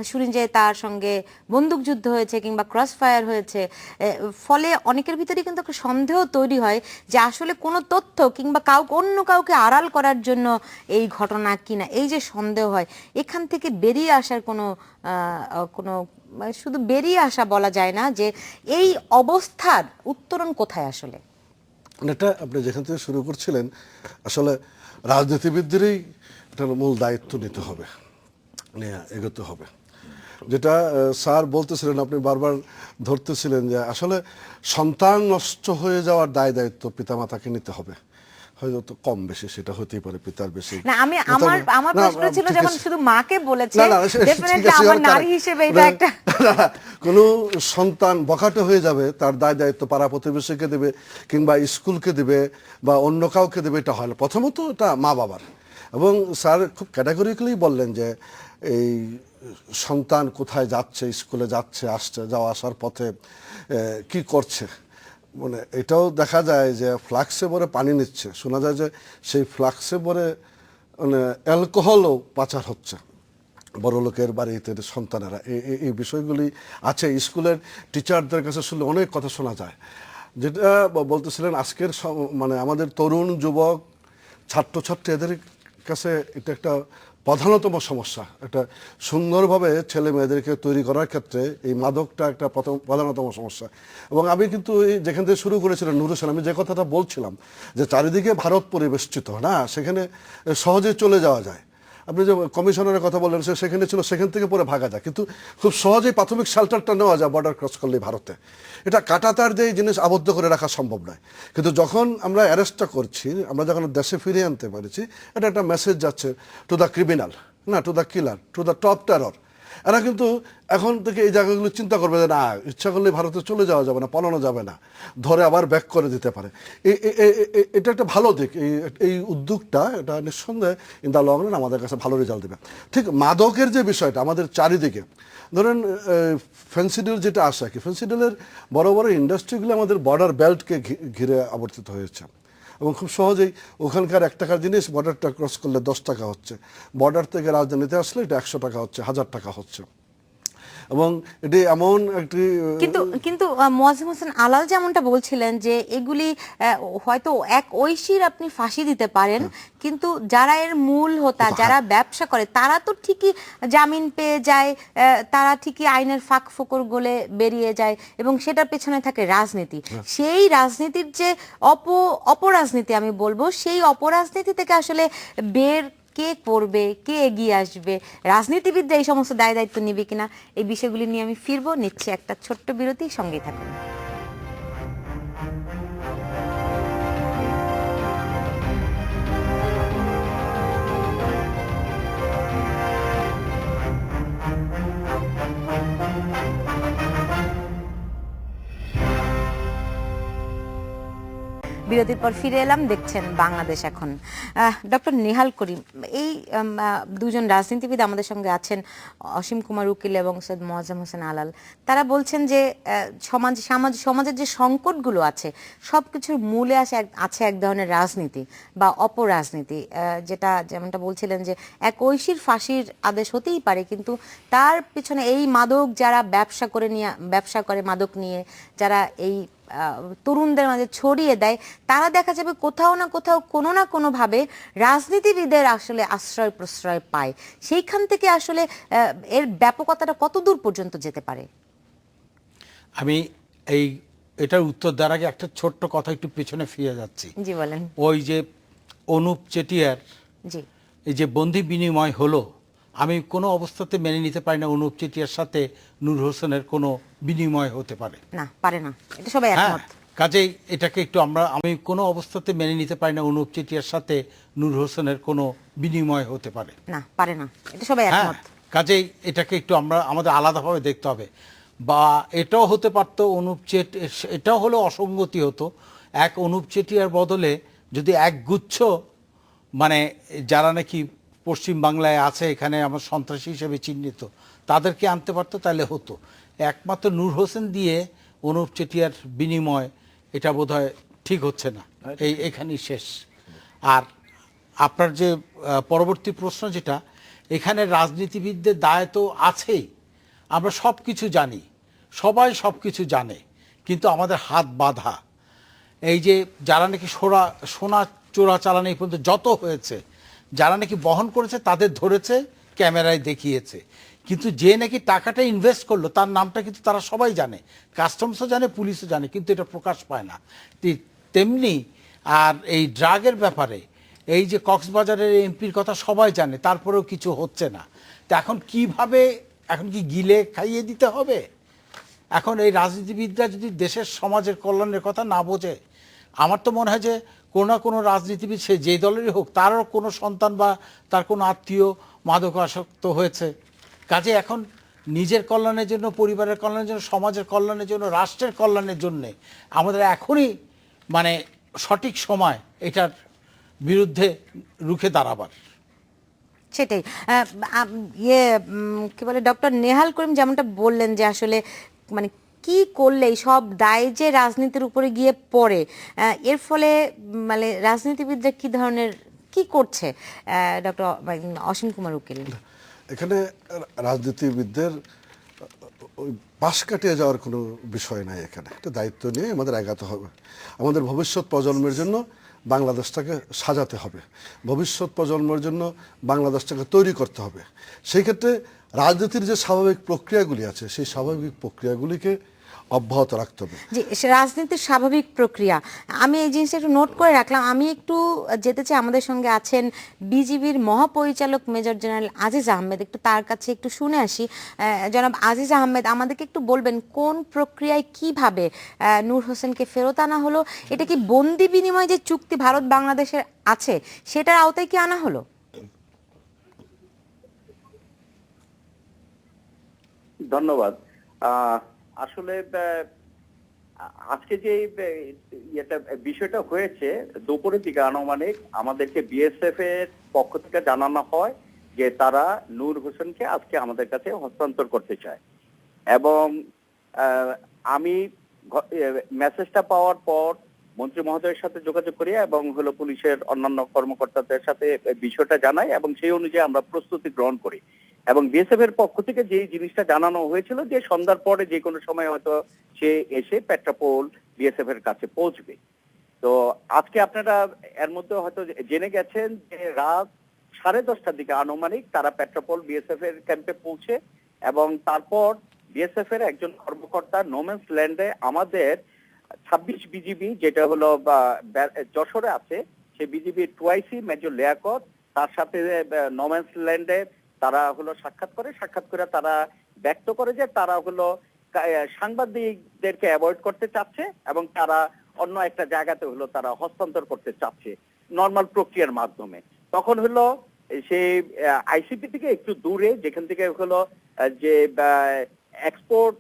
শুনি যে তার সঙ্গে বন্দুকযুদ্ধ হয়েছে কিংবা ক্রস ফায়ার হয়েছে, ফলে অনেকের ভিতরে কিন্তু একটা সন্দেহ তৈরি হয় যে আসলে কোনো তথ্য কিংবা অন্য কাউকে আড়াল করার জন্য এই ঘটনা কিনা, এই যে সন্দেহ হয়, এখান থেকে বেরিয়ে আসার কোনো মানে শুধু বেরিয়ে আসা বলা যায় না, যে এই অবস্থার উত্তরণ কোথায় আসলে? এটা আপনি যেখান থেকে শুরু করছিলেন, আসলে রাজনীতিবিদদেরই এটার মূল দায়িত্ব নিতে হবে, নিয়ে এগোতে হবে। যেটা স্যার বলতেছিলেন, আপনি বারবার ধরতেছিলেন যে আসলে সন্তান নষ্ট হয়ে যাওয়ার দায় দায়িত্ব পিতামাতাকে নিতে হবে। হয়তো কম বেশি সেটা হতেই পারে, পিতার বেশি না, আমার প্রশ্ন ছিল যখন শুধু মাকে বলেছে, ডেফিনেটলি ঠিক আছে, আমার নারী হিসেবে এটা একটা কোনো সন্তান বখাটে হয়ে যাবে, তার দায় দায়িত্ব পাড়া প্রতিবেশীকে দেবে কিংবা স্কুলকে দেবে বা অন্য কাউকে দেবে, এটা হয় না। প্রথমত এটা মা বাবার। এবং স্যার খুব ক্যাটাগরিক্যালি বললেন যে এই সন্তান কোথায় যাচ্ছে, স্কুলে যাচ্ছে, আসছে, যাওয়া আসার পথে কি করছে, মানে এটাও দেখা যায় যে ফ্লাক্সে ভরে পানি নিচ্ছে, শোনা যায় যে সেই ফ্লাক্সে ভরে মানে অ্যালকোহলও পাচার হচ্ছে বড় লোকের বাড়িতে সন্তানেরা। এই বিষয়গুলি আছে। স্কুলের টিচারদের কাছে শুনলে অনেক কথা শোনা যায়। যেটা বলতেছিলেন আজকের মানে আমাদের তরুণ যুবক ছাত্রছাত্রী, এদের কাছে এটা একটা প্রধানতম সমস্যা। একটা সুন্দরভাবে ছেলে মেয়েদেরকে তৈরি করার ক্ষেত্রে এই মাদকটা একটা প্রধানতম সমস্যা। এবং আমি কিন্তু যেখান থেকে শুরু করেছিলাম নূর হোসেন, আমি যে কথাটা বলছিলাম যে চারিদিকে ভারত পরিবেষ্টিত না, সেখানে সহজে চলে যাওয়া যায়। আপনি যে কমিশনারের কথা বললেন, সেখানে ছিল, সেখান থেকে পরে ভাগা যায়, কিন্তু খুব সহজেই প্রাথমিক শেল্টারটা নেওয়া যায় বর্ডার ক্রস করলে ভারতে। এটা কাঁটাতার দিয়ে জিনিস আবদ্ধ করে রাখা সম্ভব নয়। কিন্তু যখন আমরা অ্যারেস্টটা করছি, আমরা যখন দেশে ফিরিয়ে আনতে পারছি, এটা একটা মেসেজ যাচ্ছে টু দ্য ক্রিমিনাল, না to the killer, to the top terror. এরা কিন্তু এখন থেকে এই জায়গাগুলো চিন্তা করবে যে না, ইচ্ছা করলে ভারতে চলে যাওয়া যাবে না, পালানো যাবে না, ধরে আবার ব্যাক করে দিতে পারে। এটা একটা ভালো দিক। এই উদ্যোগটা, এটা নিঃসন্দেহে ইন দ্য লং রান আমাদের কাছে ভালো রেজাল্ট দেবে। ঠিক মাদকের যে বিষয়টা আমাদের চারিদিকে, ধরেন ফেন্সিডিল যেটা আসে আর কি, ফেন্সিডিলের বড় বড় ইন্ডাস্ট্রিগুলো আমাদের বর্ডার বেল্টকে ঘিরে আবর্তিত হয়েছে, এবং খুব সহজেই ওখানকার 1 টাকার জিনিস বর্ডারটা ক্রস করলে 10 টাকা হচ্ছে, বর্ডার থেকে রাজধানীতে আসলে এটা 100 টাকা হচ্ছে, 1000 টাকা হচ্ছে। এবং এটি এমন একটি কিন্তু মোয়াজ্জেম হোসেন আলাল যেমনটা বলছিলেন যে এগুলি হয়তো এক ঐশীর আপনি ফাঁসি দিতে পারেন, কিন্তু যারা এর মূল হোতা, যারা ব্যবসা করে, তারা তো ঠিকই জামিন পেয়ে যায়, তারা ঠিকই আইনের ফাঁক ফোকর গলে বেরিয়ে যায়, এবং সেটার পেছনে থাকে রাজনীতি। সেই রাজনীতির যে অপরাজনীতি আমি বলবো, সেই অপরাজনীতি থেকে আসলে বের কে করবে, কে এগিয়ে আসবে, রাজনীতিবিদরা এই সমস্ত দায় দায়িত্ব নিবে কিনা, এই বিষয়গুলি নিয়ে আমি ফিরবো। নিচ্ছি একটা ছোট্ট বিরতি, সঙ্গেই থাকুন। বিরতির পর ফিরে এলাম, দেখছেন বাংলাদেশ এখন। ডক্টর নেহাল করিম, এই দুজন রাজনীতিবিদ আমাদের সঙ্গে আছেন, অসীম কুমার উকিল এবং সৈয়দ মোয়াজ্জেম হোসেন আলাল। তারা বলছেন যে সমাজের যে সংকটগুলো আছে সব কিছুর মূলে আছে এক ধরনের রাজনীতি বা অপরাজনীতি, যেটা যেমনটা বলছিলেন যে এক ঐশীর ফাঁসির আদেশ হতেই পারে, কিন্তু তার পিছনে এই মাদক যারা ব্যবসা করে মাদক নিয়ে, যারা এই তরুণদের মাঝে ছড়িয়ে দেয়, তারা দেখা যাবে কোথাও না কোথাও কোনো না কোনোভাবে রাজনীতিবিদের আসলে আশ্রয় প্রশ্রয় পায়। সেইখান থেকে আসলে এর ব্যাপকতাটা কত দূর পর্যন্ত যেতে পারে? আমি এটার উত্তর দেওয়ার আগে একটা ছোট্ট কথা একটু পেছনে ফিরে যাচ্ছি। জি বলেন। ওই যে অনুপ চেটিয়ার জি, এই যে বন্দি বিনিময় হলো, আমি কোনো অবস্থাতে মেনে নিতে পারি না অনুপ চেটিয়ার সাথে নূর হোসেনের কোনো বিনিময় হতে পারে না, পারে না, এটা সবাই হ্যাঁ, একমত। কাজেই এটাকে একটু আমি কোনো অবস্থাতে মেনে নিতে পারি না অনুপ চেটিয়ার সাথে নূর হোসেনের কোনো বিনিময় হতে পারে না, পারে না, এটা সবাই হ্যাঁ, একমত। কাজেই এটাকে একটু আমাদের আলাদাভাবে দেখতে হবে। বা এটাও হতে পারতো এটাও হলো অসঙ্গতি হতো, এক অনুপ চেটিয়ার বদলে যদি এক গুচ্ছ মানে যারা নাকি পশ্চিম বাংলায় আছে, এখানে আমার সন্ত্রাসী হিসেবে চিহ্নিত, তাদেরকে আনতে পারতো, তাহলে হতো। একমাত্র নূর হোসেন দিয়ে অনুপ চেটিয়ার বিনিময়, এটা বোধহয় ঠিক হচ্ছে না, এখানেই শেষ। আর আপনার যে পরবর্তী প্রশ্ন যেটা, এখানে রাজনীতিবিদদের দায় তো আছেই, আমরা সব কিছু জানি, সবাই সব কিছু জানে, কিন্তু আমাদের হাত বাঁধা। এই যে যারা নাকি সোনা চোরাচালানি এই পর্যন্ত যত হয়েছে, যারা নাকি বহন করেছে তাদের ধরেছে, ক্যামেরায় দেখিয়েছে, কিন্তু যে নাকি টাকাটা ইনভেস্ট করলো তার নামটা কিন্তু তারা সবাই জানে, কাস্টমসও জানে, পুলিশও জানে, কিন্তু এটা প্রকাশ পায় না। তেমনি আর এই ড্রাগের ব্যাপারে এই যে কক্সবাজারের এমপির কথা সবাই জানে, তারপরেও কিছু হচ্ছে না। তো এখন কিভাবে, এখন কি গিলে খাইয়ে দিতে হবে? এখন এই রাজনীতিবিদরা যদি দেশের সমাজের কল্যাণের কথা না বোঝে, আমার তো মনে হয় যে কোনো না কোনো রাজনীতিবিদ, সে যে দলেরই হোক, তারও কোনো সন্তান বা তার কোনো আত্মীয় মাদকাসক্ত হয়েছে। কাজে এখন নিজের কল্যাণের জন্য, পরিবারের কল্যাণের জন্য, সমাজের কল্যাণের জন্য, রাষ্ট্রের কল্যাণের জন্যে আমাদের এখনই মানে সঠিক সময় এটার বিরুদ্ধে রুখে দাঁড়াবার। সেটাই। কি বলে, ডক্টর নেহাল করিম যেমনটা বললেন যে আসলে মানে কি করলে সব দায় যে রাজনীতির উপরে গিয়ে পড়ে, এর ফলে মানে রাজনীতিবিদরা কি ধরনের কি করছে, ডক্টর অসীম কুমার উকিল? এখানে রাজনীতিবিদদের ওই পাশ কাটিয়ে যাওয়ার কোনো বিষয় নাই। এখানে একটা দায়িত্ব নিয়ে আমাদের এগাতে হবে। আমাদের ভবিষ্যৎ প্রজন্মের জন্য বাংলাদেশটাকে সাজাতে হবে, ভবিষ্যৎ প্রজন্মের জন্য বাংলাদেশটাকে তৈরি করতে হবে। সেই ক্ষেত্রে রাজনীতির যে স্বাভাবিক প্রক্রিয়াগুলি আছে, সেই স্বাভাবিক প্রক্রিয়াগুলিকে অব্যাহত রাখতে হবে। জি, রাজনীতির স্বাভাবিক প্রক্রিয়া, আমি এই জিনিসটা একটু নোট করে রাখলাম। আমি একটু যেতে চাই, আমাদের সঙ্গে আছেন বিজিবির মহাপরিচালক মেজর জেনারেল আজিজ আহমেদ, একটু তার কাছে একটু শুনে আসি। জনাব আজিজ আহমেদ, আমাদেরকে একটু বলবেন কোন প্রক্রিয়ায় কিভাবে নূর হোসেনকে ফেরত আনা হলো? এটা কি বন্দি বিনিময় যে চুক্তি ভারত বাংলাদেশের আছে সেটার আওতায় কি আনা হলো? ধন্যবাদ। আসলে আজকে যে বিষয়টা হয়েছে, দুপুরের দিকে আনুমানিক আমাদেরকে বিএসএফ এর পক্ষ থেকে জানানো হয় যে তারা নূর হোসেনকে আজকে আমাদের কাছে হস্তান্তর করতে চায়। এবং আমি মেসেজটা পাওয়ার পর মন্ত্রী মহোদয়ের সাথে যোগাযোগ করি এবং পুলিশের অন্যান্য কর্মকর্তাদের সাথে বিষয়টা জানাই, এবং সেই অনুযায়ী আমরা প্রস্তুতি গ্রহণ করি। এবং বিএসএফ এর পক্ষ থেকে যে জিনিসটা জানানো হয়েছিল যে সন্ধ্যার পরে যে কোনো সময় হয়তো সে এসে পেট্রাপোল বিএসএফ এর কাছে পৌঁছবে। তো আজকে আপনারা এর মধ্যে হয়তো জেনে গেছেন যে রাত 10:30টার দিকে আনুমানিক তারা পেট্রাপোল বিএসএফ এর ক্যাম্পে পৌঁছে, এবং তারপর বিএসএফ এর একজন কর্মকর্তা নোম্যান্স ল্যান্ডে আমাদের 26 বিজিবি যেটা যশোরে আছে, সেই বিজিবি টুয়াইসি মেজর লিয়াকত তার সাথে নোম্যান্স ল্যান্ডে তারা হলো সাক্ষাৎ করে তারা ব্যক্ত করে যে তারা হলো সাংবাদিকদেরকে অ্যাভয়েড করতে চাচ্ছে এবং তারা অন্য একটা জায়গাতে হলো তারা হস্তান্তর করতে চাচ্ছে নর্মাল প্রক্রিয়ার মাধ্যমে। তখন হলো সেই আইসিপি থেকে একটু দূরে যেখান থেকে হলো যে এক্সপোর্ট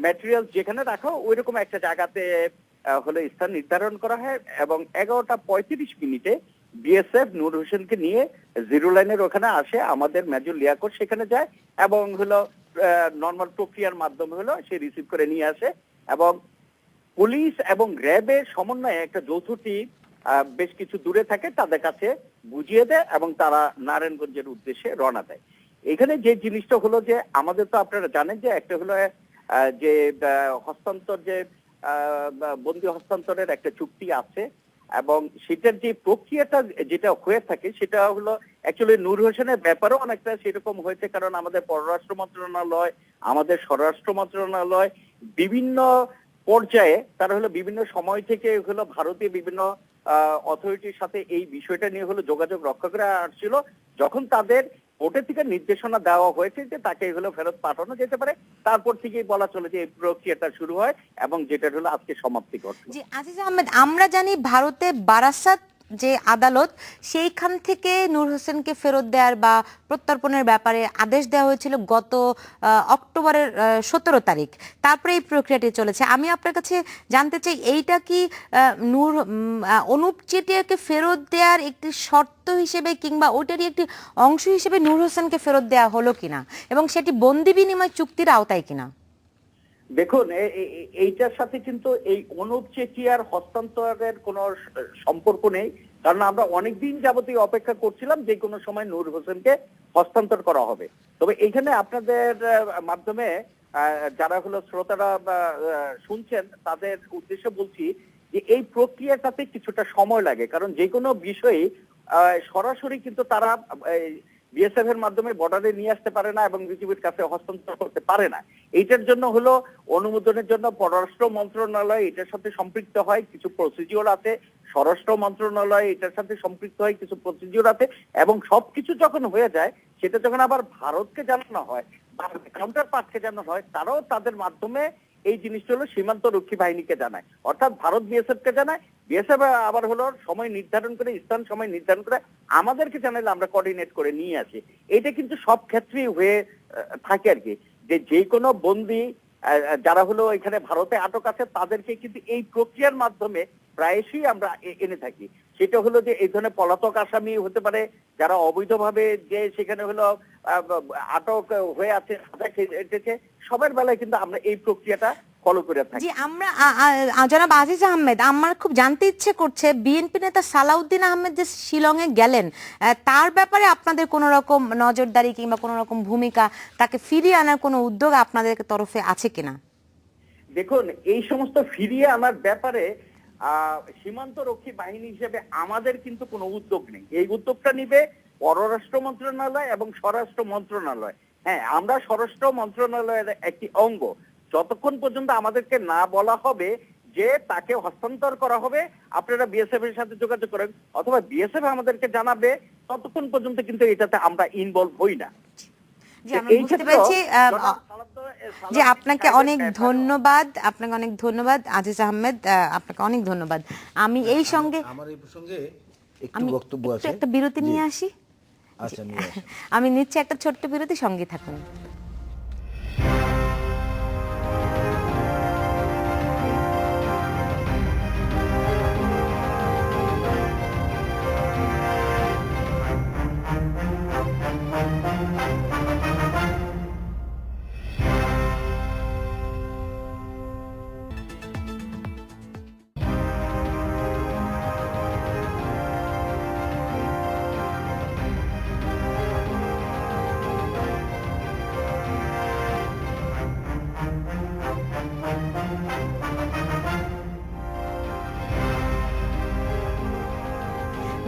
ম্যাটেরিয়াল যেখানে রাখো ওই রকম একটা জায়গাতে হলো স্থান নির্ধারণ করা হয় এবং 11:35 বিএসএফ নূর হোসেনকে নিয়ে জিরো লাইনের ওখানে আসে, আমাদের মেজর লিয়াকত সেখানে যায় এবং হলো নর্মাল প্রক্রিয়ার মাধ্যমে হলো সে রিসিভ করে নিয়ে আসে এবং পুলিশ এবং র্যাবের সমন্বয়ে একটা যৌথ টিম বেশ কিছু দূরে থাকে তাদের কাছে বুঝিয়ে দেয় এবং তারা নারায়ণগঞ্জের উদ্দেশ্যে রওনা দেয়। এখানে যে জিনিসটা হলো যে আমাদের তো আপনারা জানেন যে একটা হলো যে হস্তান্তর যে বন্দি হস্তান্তরের একটা চুক্তি আছে এবং সেটার যে প্রক্রিয়াটা যেটা হয়ে থাকে সেটা হলো অ্যাকচুয়ালি নূর হোসেনের ব্যাপারেও অনেকটা সেরকম হয়েছে, কারণ আমাদের পররাষ্ট্র মন্ত্রণালয় আমাদের স্বরাষ্ট্র মন্ত্রণালয় বিভিন্ন পর্যায়ে তারা হলো বিভিন্ন সময় থেকে হলো ভারতীয় বিভিন্ন অথরিটির সাথে এই বিষয়টা নিয়ে হলো যোগাযোগ রক্ষা করে আসছিল। যখন তাদের কোর্টের থেকে নির্দেশনা দেওয়া হয়েছে যে তাকে এগুলো ফেরত পাঠানো যেতে পারে, তারপর থেকেই বলা চলে যে এই প্রক্রিয়াটা শুরু হয় এবং যেটা হলো আজকে সমাপ্তি ঘটল। জি আজিজ আহমেদ, আমরা জানি ভারতে বারাসাত যে আদালত সেইখান থেকে নূর হোসেনকে ফেরত দেওয়ার বা প্রত্যর্পণের ব্যাপারে আদেশ দেওয়া হয়েছিল গত অক্টোবরের 17 তারিখ। তারপরে এই প্রক্রিয়াটি চলেছে। আমি আপনার কাছে জানতে চাই এইটা কি অনুপ চেটিয়াকে ফেরত দেওয়ার একটি শর্ত হিসেবে কিংবা ওটারই একটি অংশ হিসেবে নূর হোসেনকে ফেরত দেওয়া হলো কিনা এবং সেটি বন্দি বিনিময় চুক্তির আওতায় কিনা? দেখুন এইটার সাথে কিন্তু এই অনুপ চেটিয়ার হস্তান্তরের কোনো সম্পর্ক নেই, কারণ আমরা অনেকদিন যাবতীয় অপেক্ষা করছিলাম যে কোনো সময় নূর হোসেনকে হস্তান্তর করা হবে। তবে এখানে আপনাদের মাধ্যমে যারা হলো শ্রোতারা শুনছেন তাদের উদ্দেশ্যে বলছি যে এই প্রক্রিয়াটাতে কিছুটা সময় লাগে, কারণ যে কোনো বিষয়ে সরাসরি কিন্তু তারা বিএসএফ এর মাধ্যমে বর্ডারে নিয়ে আসতে পারে না এবং বিজিবির কাছে হস্তান্তর করতে পারে না। এইটার জন্য হলো অনুমোদনের জন্য পররাষ্ট্র মন্ত্রণালয় এটার সাথে সম্পৃক্ত হয়, কিছু প্রসিডিওর আছে, স্বরাষ্ট্র মন্ত্রণালয় এটার সাথে সম্পৃক্ত হয়, কিছু প্রসিডিওর আছে এবং সবকিছু যখন হয়ে যায় সেটা যখন আবার ভারতকে জানানো হয় বা কাউন্টার পার্টকে জানানো হয়, তারাও তাদের মাধ্যমে এই জিনিসটা হলো সীমান্ত রক্ষী বাহিনীকে জানায়, অর্থাৎ ভারত বিএসএফ কে জানায়, বিএসএফ আবার হলো সময় নির্ধারণ করে স্থান সময় নির্ধারণ করে আমাদেরকে জানালে আমরা কোঅর্ডিনেট করে নিয়ে আসি। এটা কিন্তু সব ক্ষেত্রেই হয়ে থাকে আর কি, যে কোনো বন্দী যারা হলো এখানে ভারতে আটক আছে তাদেরকে কিন্তু এই প্রক্রিয়ার মাধ্যমে প্রায়শই আমরা এনে থাকি। সেটা হলো যে এই ধরনের পলাতক আসামি হতে পারে যারা অবৈধভাবে যে সেখানে হলো আটক হয়ে আছে, সবার বেলায় কিন্তু আমরা এই প্রক্রিয়াটা ফলো করে থাকি। জি আমরা জনাব আজিজ আহমেদ, আমার খুব জানতে ইচ্ছে করছে বিএনপি নেতা সালাউদ্দিন আহমেদ যে শিলংয়ে গেলেন তার ব্যাপারে আপনাদের কোনো রকম নজরদারি কিংবা কোনো রকম ভূমিকা, তাকে ফিরিয়ে আনার কোনো উদ্যোগ আপনাদের তরফে আছে কিনা? দেখুন এই সমস্ত ফিরিয়ে আনার ব্যাপারে সীমান্ত রক্ষী বাহিনী হিসেবে আমাদের কিন্তু কোনো উদ্যোগ নেই। এই উদ্যোগটা নিবে পররাষ্ট্র মন্ত্রণালয় এবং স্বরাষ্ট্র মন্ত্রণালয়। হ্যাঁ, আমরা স্বরাষ্ট্র মন্ত্রণালয়ের একটি অঙ্গ, যতক্ষণ পর্যন্ত আমাদেরকে না বলা হবে যে তাকে হস্তান্তর করা হবে আপনারা বিএসএফ এর সাথে যোগাযোগ করেন অথবা বিএসএফ আমাদেরকে জানাবে, ততক্ষণ পর্যন্ত কিন্তু এটাতে আমরা ইনভলভ হই না। জি আমরা বুঝতে পেরেছি। জি আপনাকে অনেক ধন্যবাদ, আপনাকে অনেক ধন্যবাদ আজিজ আহমেদ, আপনাকে অনেক ধন্যবাদ। আমি এই সঙ্গে আমার এই প্রসঙ্গে একটু বক্তব্য আছে, একটা বিরতি নিয়ে আসি। আচ্ছা নিয়ে আসুন। আমি নিচ্ছি একটা ছোট্ট বিরতি, সঙ্গে থাকুন।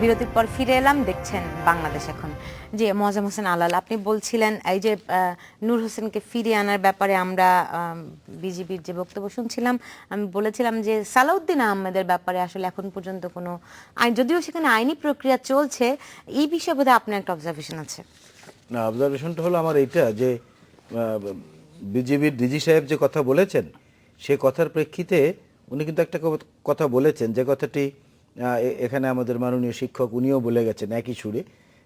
বিরতির পর ফিরে এলাম, দেখছেন বাংলাদেশ এখন। যে মোয়াজ্জেম হোসেন আলাল, আপনি বলছিলেন এই যে নূর হোসেনকে ফিরিয়ে আনার ব্যাপারে আমরা বিজিবির যে বক্তব্য শুনছিলাম, আমি বলেছিলাম যে সালাউদ্দিন আহমেদের ব্যাপারে আসলে এখন পর্যন্ত কোনো আইন, যদিও সেখানে আইনি প্রক্রিয়া চলছে, এই বিষয়ে বোধহয় আপনার একটা অবজারভেশন আছে। না, অবজারভেশনটা হলো আমার এইটা যে বিজিবির ডিজি সাহেব যে কথা বলেছেন সে কথার প্রেক্ষিতে উনি কিন্তু একটা কথা বলেছেন, যে কথাটি এখানে আমাদের মাননীয় শিক্ষক উনিও বলে গেছেন একই সুরে,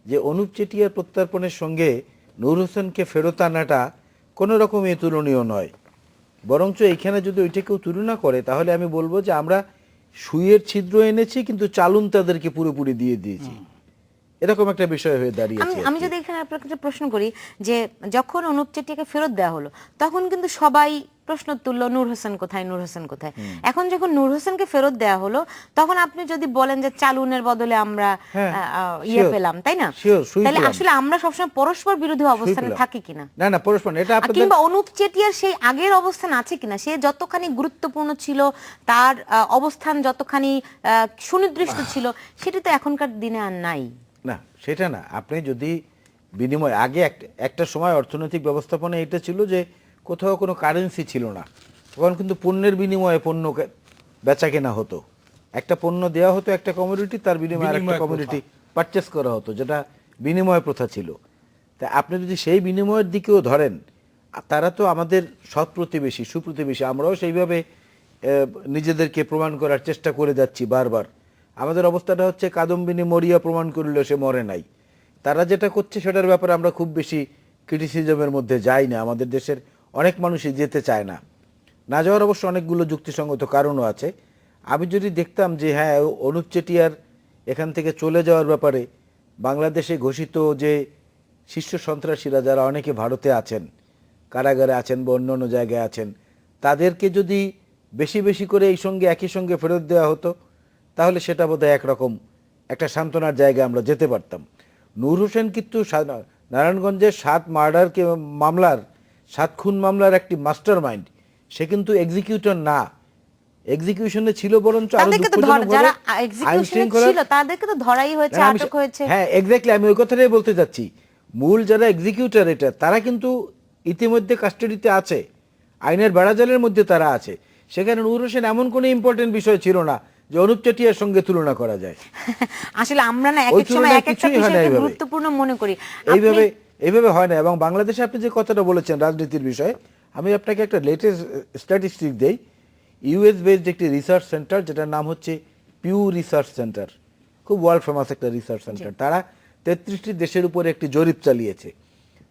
যে অনুপ চেটিয়ার প্রত্যর্পণের সঙ্গে নূর হোসেনকে ফেরত আনাটা কোনো রকমই তুলনীয় নয়। বরঞ্চ এইখানে যদি ওইটাকেও তুলনা করে তাহলে আমি বলবো যে আমরা সুইয়ের ছিদ্র এনেছি কিন্তু চালুন তাদেরকে পুরোপুরি দিয়ে দিয়েছি, এরকম একটা বিষয় হয়ে দাঁড়িয়েছে। আমি যদি এখানে আপনার কাছে প্রশ্ন করি যে যখন অনুপ চেটিয়াকে ফেরত দেওয়া হলো তখন কিন্তু সবাই প্রশ্ন তুললো নূর হোসেন কোথায়, নূর হোসেন কোথায়। এখন যখন নূর হোসেনকে ফেরত দেওয়া হলো তখন আপনি যদি বলেন যে চালুনের বদলে আমরা ইয়ে পেলাম, তাই না? তাহলে আসলে আমরা সবসময় পরস্পর বিরোধী অবস্থানে থাকি কিনা? না না, পরস্পর এটা আপনাদের, কিংবা অনুপ চেটিয়ার সেই আগের অবস্থান আছে কিনা, সে যতখানি গুরুত্বপূর্ণ ছিল, তার অবস্থান যতখানি সুনির্দিষ্ট ছিল, সেটা তো এখনকার দিনে আর নাই। না সেটা না, আপনি যদি বিনিময় আগে একটা সময় অর্থনৈতিক ব্যবস্থাপনা এটা ছিল যে কোথাও কোনো কারেন্সি ছিল না, তখন কিন্তু পণ্যের বিনিময়ে পণ্য বেচা কেনা হতো, একটা পণ্য দেওয়া হতো একটা কমোডিটি, তার বিনিময়ে আরেকটা কমোডিটি পারচেস করা হতো, যেটা বিনিময় প্রথা ছিল। তা আপনি যদি সেই বিনিময়ের দিকেও ধরেন, তারা তো আমাদের সৎ প্রতিবেশী, সুপ্রতিবেশী, আমরাও সেইভাবে নিজেদেরকে প্রমাণ করার চেষ্টা করে যাচ্ছি বারবার। আমাদের অবস্থাটা হচ্ছে কাদম্বিনী মরিয়া প্রমাণ করলেও সে মরে নাই। তারা যেটা করছে সেটার ব্যাপারে আমরা খুব বেশি ক্রিটিসিজমের মধ্যে যাই না, আমাদের দেশের অনেক মানুষই যেতে চায় না, না যাওয়ার অবশ্য অনেকগুলো যুক্তিসঙ্গত কারণও আছে। আমি যদি দেখতাম যে হ্যাঁ অনুপ চেটিয়ার এখান থেকে চলে যাওয়ার ব্যাপারে বাংলাদেশে ঘোষিত যে শীর্ষ সন্ত্রাসীরা যারা অনেকে ভারতে আছেন, কারাগারে আছেন বা অন্য অন্য জায়গায় আছেন, তাদেরকে যদি বেশি বেশি করে এই সঙ্গে একই সঙ্গে ফেরত দেওয়া হতো তাহলে সেটা বোধহয় একরকম একটা সান্ত্বনার জায়গায় আমরা যেতে পারতাম। নূর হোসেন কিন্তু নারায়ণগঞ্জের 7 মার্ডার মামলার, 7 খুন মামলার একটি মাস্টার মাইন্ড, সে কিন্তু এক্সিকিউটর না, এক্সিকিউশনে ছিল বরঞ্চ আরো যারা এক্সিকিউশনে ছিল তাদেরকে তো ধরাই হয়েছে, আটক হয়েছে। হ্যাঁ এক্স্যাক্টলি, আমি ওই কথাটাই বলতে যাচ্ছি, মূল যারা এক্সিকিউটর এটা তারা কিন্তু ইতিমধ্যে কাস্টাডিতে আছে, আইনের বেড়াজালের মধ্যে তারা আছে। সেখানে নূর হোসেন এমন কোনো ইম্পর্টেন্ট বিষয় ছিল না যে অনুপ চেটিয়ার সঙ্গে তুলনা করা যায়। আসলে আমরা না এক এক সময় এক একটা বিষয়কে গুরুত্বপূর্ণ মনে করি, এইভাবে হয় না। এবং বাংলাদেশে আপনি যে কথাটা বলেছেন রাজনীতির বিষয়ে, আমি আপনাকে একটা লেটেস্ট স্ট্যাটিস্টিক দেই। ইউএস বেসড একটি রিসার্চ সেন্টার, যেটার নাম হচ্ছে পিউ রিসার্চ সেন্টার, খুব ওয়ার্ল্ড ফেমাস একটা রিসার্চ সেন্টার, তারা 33টি দেশের উপরে একটি জরিপ চালিয়েছে।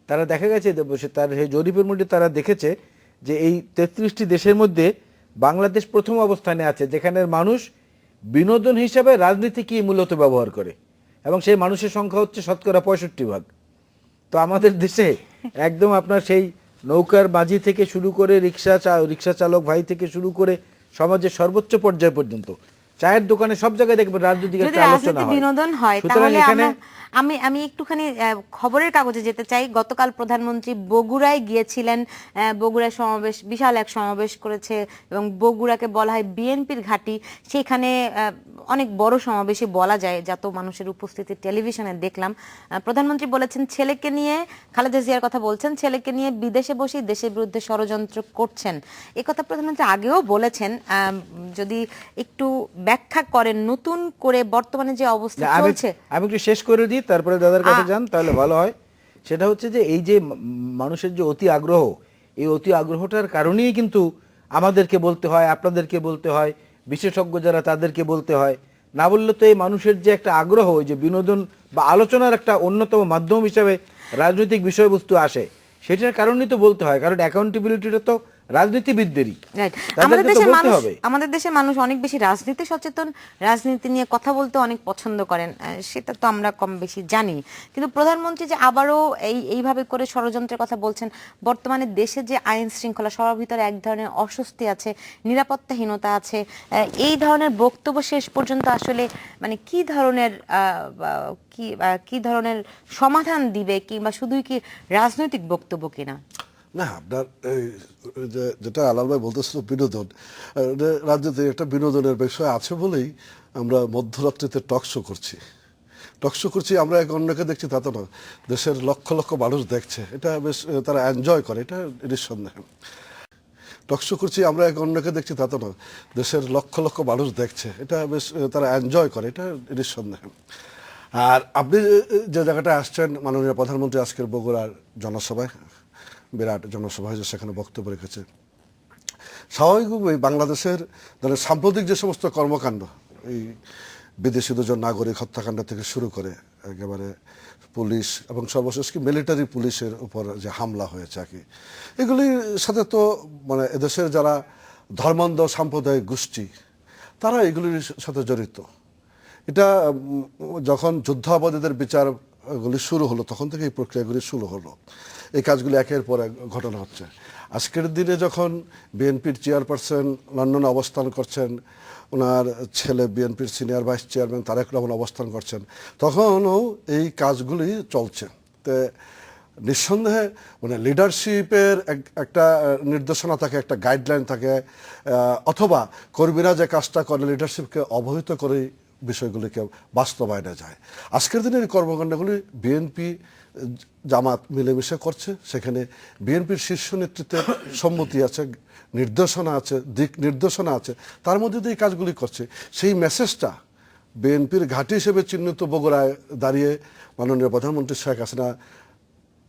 তারা দেখা গেছে, তার সেই জরিপের মধ্যে তারা দেখেছে যে এই 33টি দেশের মধ্যে বাংলাদেশ প্রথম অবস্থানে আছে, যেখানে মানুষ বিনোদন হিসাবে রাজনীতিকেই মূলত ব্যবহার করে, এবং সেই মানুষের সংখ্যা হচ্ছে শতকরা 65%। তো আমাদের দেশে একদম আপনার সেই নৌকার মাঝি থেকে শুরু করে রিক্সা চালক ভাই থেকে শুরু করে সমাজের সর্বোচ্চ পর্যায় পর্যন্ত, চায়ের দোকানে, সব জায়গায় দেখবেন রাজনৈতিক একটা আলোচনা হয়, বিনোদন হয়। তাহলে আমি একটুখানি খবরের কাগজে যেতে চাই। গতকাল প্রধানমন্ত্রী বগুড়ায় গিয়েছিলেন, বগুড়ায় সমাবেশ, বিশাল এক সমাবেশ করেছে, এবং বগুড়াকে বলা হয় বিএনপির ঘাঁটি। সেখানে অনেক বড় সমাবেশে বলা যায়, যত মানুষের উপস্থিতি টেলিভিশনে দেখলাম। প্রধানমন্ত্রী বলেছেন ছেলেকে নিয়ে, খালেদা জিয়ার কথা বলছেন, ছেলেকে নিয়ে বিদেশে বসে দেশের বিরুদ্ধে ষড়যন্ত্র করছেন। এ কথা প্রধানমন্ত্রী আগেও বলেছেন, যদি একটু ব্যাখ্যা করেন নতুন করে বর্তমানে যে অবস্থা চলছে। আমি একটু শেষ করে দিই, তারপরে দাদার কাছে যান, তাহলে ভালো হয়। সেটা হচ্ছে যে এই যে মানুষের যে অতি আগ্রহ, এই অতি আগ্রহটার কারণেই কিন্তু আমাদেরকে বলতে হয়, আপনাদেরকে বলতে হয়, বিশেষজ্ঞ যারা তাদেরকে বলতে হয়। না বললে তো এই মানুষের যে একটা আগ্রহ, যে বিনোদন বা আলোচনার একটা অন্যতম মাধ্যম হিসাবে রাজনৈতিক বিষয়বস্তু আসে, সেটার কারণেই তো বলতে হয়, কারণ অ্যাকাউন্টেবিলিটিটা তো রাজনীতিবিদদেরই। আমাদের দেশের মানুষ অনেক বেশি রাজনীতি সচেতন, রাজনীতি নিয়ে কথা বলতে অনেক পছন্দ করেন, সেটা তো আমরা কম বেশি জানি। কিন্তু প্রধানমন্ত্রী যে আবারও এইভাবে করে ষড়যন্ত্রের কথা বলছেন, বর্তমানে দেশে যে আইন শৃঙ্খলা, সবার ভিতরে এক ধরনের অস্বস্তি আছে, নিরাপত্তাহীনতা আছে, এই ধরনের বক্তব্য শেষ পর্যন্ত আসলে মানে কি ধরনের সমাধান দিবে, কিংবা শুধুই কি রাজনৈতিক বক্তব্য কিনা? না, আপনার যেটা আলাল ভাই বলতেছিল বিনোদন, রাজনীতির একটা বিনোদনের বিষয় আছে বলেই আমরা মধ্যরাত্রিতে টক শো করছি, টকশো করছি আমরা এক অন্যকে দেখছি তা তো না, দেশের লক্ষ লক্ষ মানুষ দেখছে, এটা বেশ তারা এনজয় করে, এটা নিঃসন্দেহ। টকশো করছি আমরা এক অন্যকে দেখছি তা তো না, দেশের লক্ষ লক্ষ মানুষ দেখছে, এটা বেশ তারা এনজয় করে, এটা নিঃসন্দেহ। আর আপনি যে জায়গাটায় আসছেন, মাননীয় প্রধানমন্ত্রী আজকের বগুড়ার জনসভায়, বিরাট জনসভায় যে সেখানে বক্তব্য রেখেছে, স্বাভাবিকভাবেই বাংলাদেশের ধরেন সাম্প্রতিক যে সমস্ত কর্মকাণ্ড, এই বিদেশি দুজন নাগরিক হত্যাকাণ্ড থেকে শুরু করে একেবারে পুলিশ এবং সর্বশেষ কি মিলিটারি পুলিশের উপর যে হামলা হয়েছে আর কি, এগুলির সাথে তো মানে এদেশের যারা ধর্মান্ধ সাম্প্রদায়িক গোষ্ঠী তারা এগুলির সাথে জড়িত। এটা যখন যুদ্ধাপরাধীদের বিচারগুলি শুরু হলো তখন থেকে এই প্রক্রিয়াগুলি শুরু হলো, এই কাজগুলি একের পর এক ঘটনা হচ্ছে। আজকের দিনে যখন বিএনপির চেয়ারপারসন লন্ডনে অবস্থান করছেন, ওনার ছেলে বিএনপির senior vice chairman Tarique Rahman অবস্থান করছেন, তখনও এই কাজগুলি চলছে। তো নিঃসন্দেহে মানে লিডারশিপের একটা নির্দেশনা থাকে, একটা গাইডলাইন থাকে, অথবা কর্মীরা যে কাজটা করে লিডারশিপকে অবহিত করে বিষয়গুলিকে বাস্তবায়নে যায়। আজকের দিনের এই কর্মকাণ্ডগুলি বিএনপি জামাত মিলেমিশে করছে, সেখানে বিএনপির শীর্ষ নেতৃত্বের সম্মতি আছে, নির্দেশনা আছে, দিক নির্দেশনা আছে, তার মধ্যে দিয়ে এই কাজগুলি করছে। সেই মেসেজটা বিএনপির ঘাঁটি হিসেবে চিহ্নিত বগুড়ায় দাঁড়িয়ে মাননীয় প্রধানমন্ত্রী শেখ হাসিনা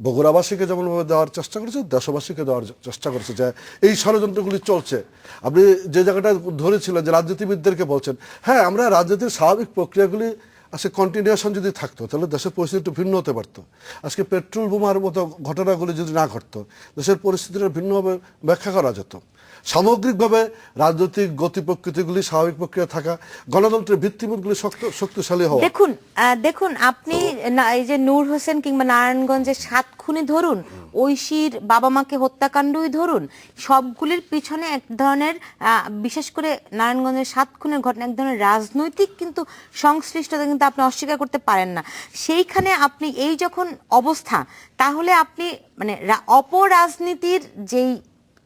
বগুড়াবাসীকে যেমনভাবে দেওয়ার চেষ্টা করেছে, দেশবাসীকে দেওয়ার চেষ্টা করেছে যে এই ষড়যন্ত্রগুলি চলছে। আপনি যে জায়গাটা ধরেছিলেন যে রাজনীতিবিদদেরকে বলছেন, হ্যাঁ আমরা রাজনীতির স্বাভাবিক প্রক্রিয়াগুলি আজকে কন্টিনিউশন যদি থাকতো তাহলে দেশের পরিস্থিতি একটু ভিন্ন হতে পারতো। আজকে পেট্রোল বোমার মতো ঘটনাগুলি যদি না ঘটতো দেশের পরিস্থিতিটা ভিন্নভাবে ব্যাখ্যা করা যেত। সামগ্রিকভাবে রাজনৈতিক গতি প্রকৃতিগুলি স্বাভাবিক প্রক্রিয়া থাকা, গণতন্ত্রের ভিত্তিমূলগুলি শক্তিশালী হওয়া। দেখুন আপনি এই যে নূর হোসেন কিংবা নারায়ণগঞ্জের 7 খুনি ধরুন, ঐশীর বাবা মাকে হত্যাকাণ্ডই ধরুন, সবগুলির পিছনে এক ধরনের বিশেষ করে নারায়ণগঞ্জের 7 খুনের ঘটনা এক ধরনের রাজনৈতিক কিন্তু সংশ্লিষ্টতা কিন্তু আপনি অস্বীকার করতে পারেন না। সেইখানে আপনি এই যখন অবস্থা, তাহলে আপনি মানে অপরাজনীতির যেই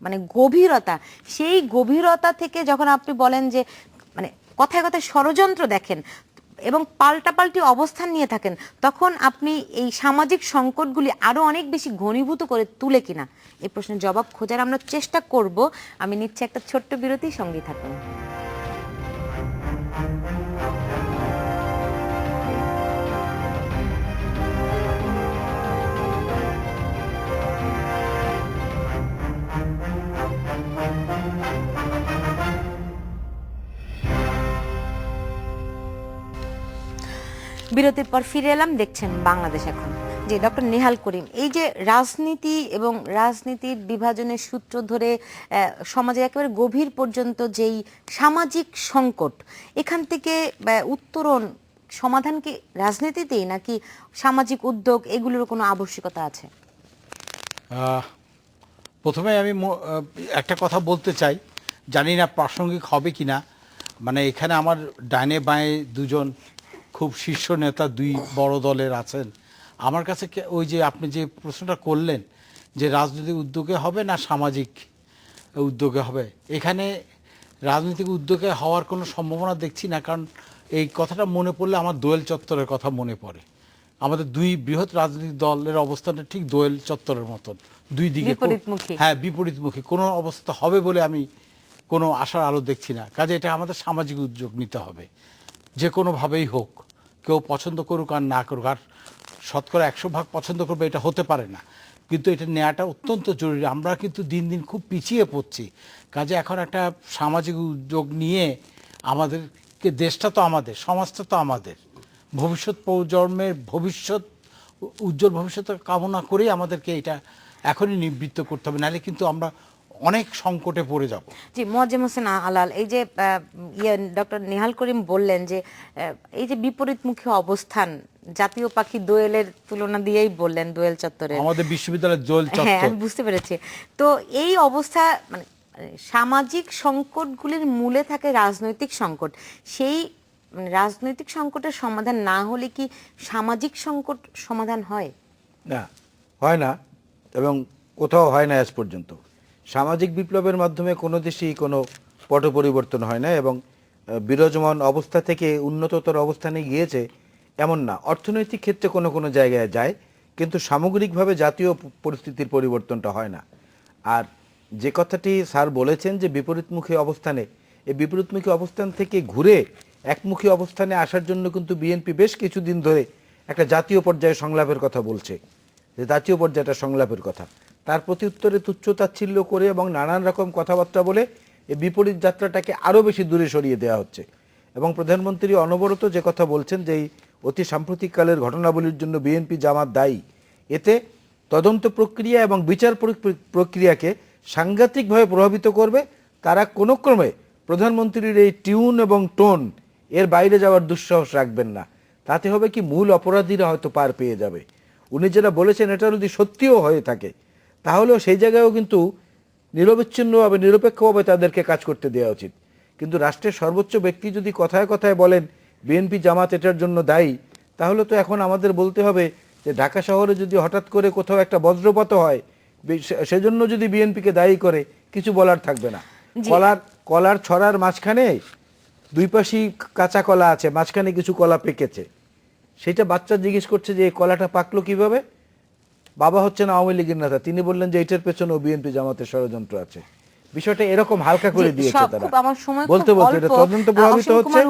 মানে গভীরতা, সেই গভীরতা থেকে যখন আপনি বলেন যে মানে কথায় কথায় ষড়যন্ত্র দেখেন এবং পাল্টাপাল্টি অবস্থান নিয়ে থাকেন, তখন আপনি এই সামাজিক সংকটগুলি আরো অনেক বেশি ঘনীভূত করে তুলে কিনা, এই প্রশ্নের জবাব খোঁজার আমরা চেষ্টা করব। আমি নিচ্ছি একটা ছোট্ট বিরতি, সঙ্গেই থাকুন। বিরতির পর ফিরে এলাম, দেখছেন বাংলাদেশ এখন। জি, ডক্টর নেহাল করিম, এই যে রাজনীতি এবং রাজনীতির বিভাজনের সূত্র ধরে সমাজে একেবারে গভীর পর্যন্ত যেই সামাজিক সংকট, এখান থেকে উত্তরণ সমাধান কি রাজনীতিতেই নাকি সামাজিক উদ্যোগ এগুলোর কোনো আবশ্যকতা আছে? প্রথমে আমি একটা কথা বলতে চাই, জানি না প্রাসঙ্গিক হবে কিনা, মানে এখানে আমার ডাইনে বাঁয়ে দুজন খুব শীর্ষ নেতা দুই বড় দলের আছেন। আমার কাছে ওই যে আপনি যে প্রশ্নটা করলেন যে রাজনৈতিক উদ্যোগে হবে না সামাজিক উদ্যোগে হবে, এখানে রাজনৈতিক উদ্যোগে হওয়ার কোনো সম্ভাবনা দেখছি না। কারণ এই কথাটা মনে পড়লে আমার দোয়েল চত্বরের কথা মনে পড়ে। আমাদের দুই বৃহৎ রাজনৈতিক দলের অবস্থানটা ঠিক দোয়েল চত্বরের মতন, দুই দিকে হ্যাঁ বিপরীতমুখী। কোনো অবস্থা হবে বলে আমি কোনো আশার আলো দেখছি না। কাজে এটা আমাদের সামাজিক উদ্যোগ নিতে হবে, যে কোনোভাবেই হোক, কেউ পছন্দ করুক আর না করুক। আর শতকরা 100% পছন্দ করবে এটা হতে পারে না, কিন্তু এটা নেওয়াটা অত্যন্ত জরুরি। আমরা কিন্তু দিন দিন খুব পিছিয়ে পড়ছি। কাজে এখন একটা সামাজিক উদ্যোগ নিয়ে আমাদেরকে, দেশটা তো আমাদের, সমাজটা তো আমাদের, ভবিষ্যৎ প্রজন্মের ভবিষ্যৎ উজ্জ্বল ভবিষ্যৎ কামনা করেই আমাদেরকে এটা এখনই নিবৃত্ত করতে হবে, নাহলে কিন্তু আমরা অনেক সংকটে পড়ে যাব। জি, মোয়াজ্জেম হোসেন আলাল, এই যে ডক্টর নেহাল করিম বললেন যে এই যে বিপরীতমুখী অবস্থান, জাতীয় পাখি দোয়েলের তুলনা দিয়েই বললেন, দোয়েল চত্বরে আমাদের বিশ্ববিদ্যালয়ের দোয়েল চত্বর। হ্যাঁ, আমি বুঝতে পেরেছি। তো এই অবস্থা মানে সামাজিক সংকটগুলির মূলে থাকে রাজনৈতিক সংকট। সেই রাজনৈতিক সংকটের সমাধান না হলে কি সামাজিক সংকট সমাধান হয়? না, হয় না, এবং কোথাও হয় না আজ পর্যন্ত। সামাজিক বিপ্লবের মাধ্যমে কোনো দেশেই কোনো পট পরিবর্তন হয় না, এবং বিরাজমান অবস্থা থেকে উন্নততর অবস্থানে গিয়েছে এমন না, অর্থনৈতিক ক্ষেত্রে কোনো কোনো জায়গায় যায়, কিন্তু সামগ্রিকভাবে জাতীয় পরিস্থিতির পরিবর্তনটা হয় না। আর যে কথাটি স্যার বলেছেন যে বিপরীতমুখী অবস্থানে, এই বিপরীতমুখী অবস্থান থেকে ঘুরে একমুখী অবস্থানে আসার জন্য কিন্তু বিএনপি বেশ কিছুদিন ধরে একটা জাতীয় পর্যায়ে সংলাপের কথা বলছে, যে জাতীয় পর্যায়টা সংলাপের কথা। তার প্রতি উত্তরে তুচ্ছতাচ্ছিল্য করে এবং নানান রকম কথাবার্তা বলে এই বিপরীত যাত্রাটাকে আরও বেশি দূরে সরিয়ে দেওয়া হচ্ছে। এবং প্রধানমন্ত্রী অনবরত যে কথা বলছেন যে এই অতি সাম্প্রতিককালের ঘটনাবলীর জন্য বিএনপি জামাত দায়ী, এতে তদন্ত প্রক্রিয়া এবং বিচার প্রক্রিয়াকে সাংঘাতিকভাবে প্রভাবিত করবে। তারা কোনো ক্রমে প্রধানমন্ত্রীর এই টিউন এবং টোন এর বাইরে যাওয়ার দুঃসাহস রাখবেন না। তাতে হবে কি, মূল অপরাধীরা হয়তো পার পেয়ে যাবে। উনি যেটা বলেছেন এটা যদি সত্যিও হয়ে থাকে, তাহলেও সেই জায়গায়ও কিন্তু নিরবিচ্ছিন্নভাবে নিরপেক্ষভাবে তাদেরকে কাজ করতে দেওয়া উচিত। কিন্তু রাষ্ট্রের সর্বোচ্চ ব্যক্তি যদি কথায় কথায় বলেন বিএনপি জামাত এটার জন্য দায়ী, তাহলে তো এখন আমাদের বলতে হবে যে ঢাকা শহরে যদি হঠাৎ করে কোথাও একটা বজ্রপাত হয়, সেজন্য যদি বিএনপিকে দায়ী করে, কিছু বলার থাকবে না। কলার ছড়ার মাঝখানে দুই পাশেই কাঁচা কলা আছে, মাঝখানে কিছু কলা পেকেছে, সেটা বাচ্চা জিজ্ঞেস করছে যে এই কলাটা পাকলো কিভাবে। বাবা হচ্ছেন আওয়ামী লীগের নেতা, তিনি বললেন যে এটার পেছনেও বিএনপি জামাতের ষড়যন্ত্র আছে। বিষয়টা এরকম হালকা করে দিয়েছে তারা, বলতে বলতে এটা তদন্ত প্রভাবিত হচ্ছে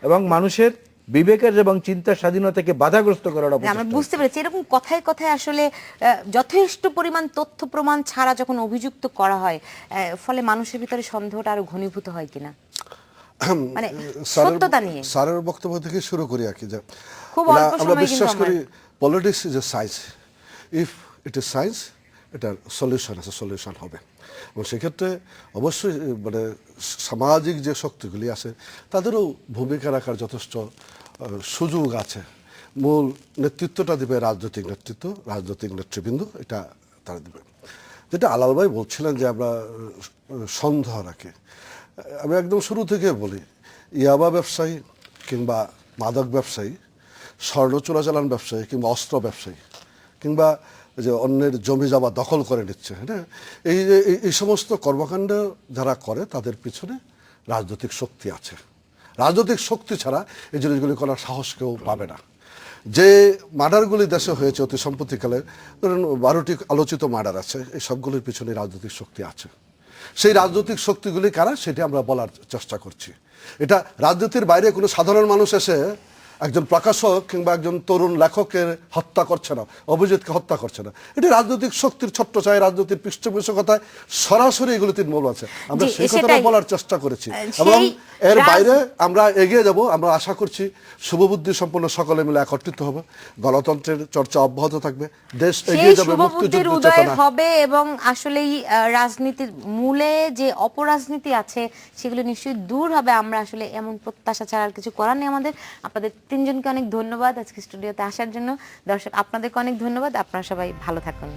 এবং মানুষের বিবেকের এবং চিন্তার স্বাধীনতাকে বাধাগ্রস্ত করার অবস্থা। আমরা বুঝতে পেরেছি এরকম কথায় কথায় আসলে যথেষ্ট পরিমাণ তথ্য প্রমাণ ছাড়া যখন অভিযুক্ত করা হয়, ফলে মানুষের ভিতরে সন্দেহটা আরো ঘনীভূত হয় কিনা, মানে সত্যতা নিয়ে। স্যারের বক্তব্য থেকে শুরু করি আর কি, যে খুব অল্প আমরা সময় বিশ্বাস কিন্তু করি politics is a science, if it is science এটার সলিউশন আছে, সলিউশন হবে। এবং সেক্ষেত্রে অবশ্যই মানে সামাজিক যে শক্তিগুলি আছে তাদেরও ভূমিকা রাখার যথেষ্ট সুযোগ আছে। মূল নেতৃত্বটা দেবে রাজনৈতিক নেতৃত্ব, রাজনৈতিক নেতৃবৃন্দ, এটা তারা দেবে। যেটা আলাল ভাই বলছিলেন যে আমরা সন্দেহ রাখি, আমি একদম শুরু থেকে বলি, ইয়াবা ব্যবসায়ী কিংবা মাদক ব্যবসায়ী, স্বর্ণ চোরাচালান ব্যবসায়ী কিংবা অস্ত্র ব্যবসায়ী কিংবা যে অন্যের জমি জমা দখল করে নিচ্ছে, হ্যাঁ, এই সমস্ত কর্মকাণ্ড যারা করে তাদের পিছনে রাজনৈতিক শক্তি আছে। রাজনৈতিক শক্তি ছাড়া এই জিনিসগুলি করার সাহস কেউ পাবে না। যে মার্ডারগুলি দেশে হয়েছে অতি সম্প্রতিকালে, ধরুন 12টি আলোচিত মার্ডার আছে, এই সবগুলির পিছনে রাজনৈতিক শক্তি আছে। সেই রাজনৈতিক শক্তিগুলি কারা সেটা আমরা বলার চেষ্টা করছি। এটা রাজনীতির বাইরে কোনো সাধারণ মানুষ এসে একজন প্রকাশক কিংবা একজন তরুণ লেখকের হত্যা করছে না, অভিজিৎকে হত্যা করছে না। এটি রাজনৈতিক শক্তির ছোট্ট চায়, রাজনৈতিক পৃষ্ঠপোষকতায় সরাসরি এগুলি মূল আছে। আমরা সেই কথাটা বলার চেষ্টা করেছি এবং এর বাইরে আমরা এগিয়ে যাব। আমরা আশা করছি শুভবুদ্ধি সম্পন্ন সকলে মিলে একত্রিত হবে, গণতন্ত্রের চর্চা অব্যাহত থাকবে, দেশ এগিয়ে যাবে, মুক্তিযুদ্ধের উদয় হবে এবং আসলেই রাজনীতির মূলে যে অপরাজনীতি আছে সেগুলো নিশ্চয়ই দূর হবে। আমরা আসলে এমন প্রত্যাশা ছাড়া আর কিছু করার নেই আমাদের। আপনাদের তিনজনকে অনেক ধন্যবাদ আজকে স্টুডিওতে আসার জন্য। দর্শক আপনাদেরকে অনেক ধন্যবাদ। আপনারা সবাই ভালো থাকুন।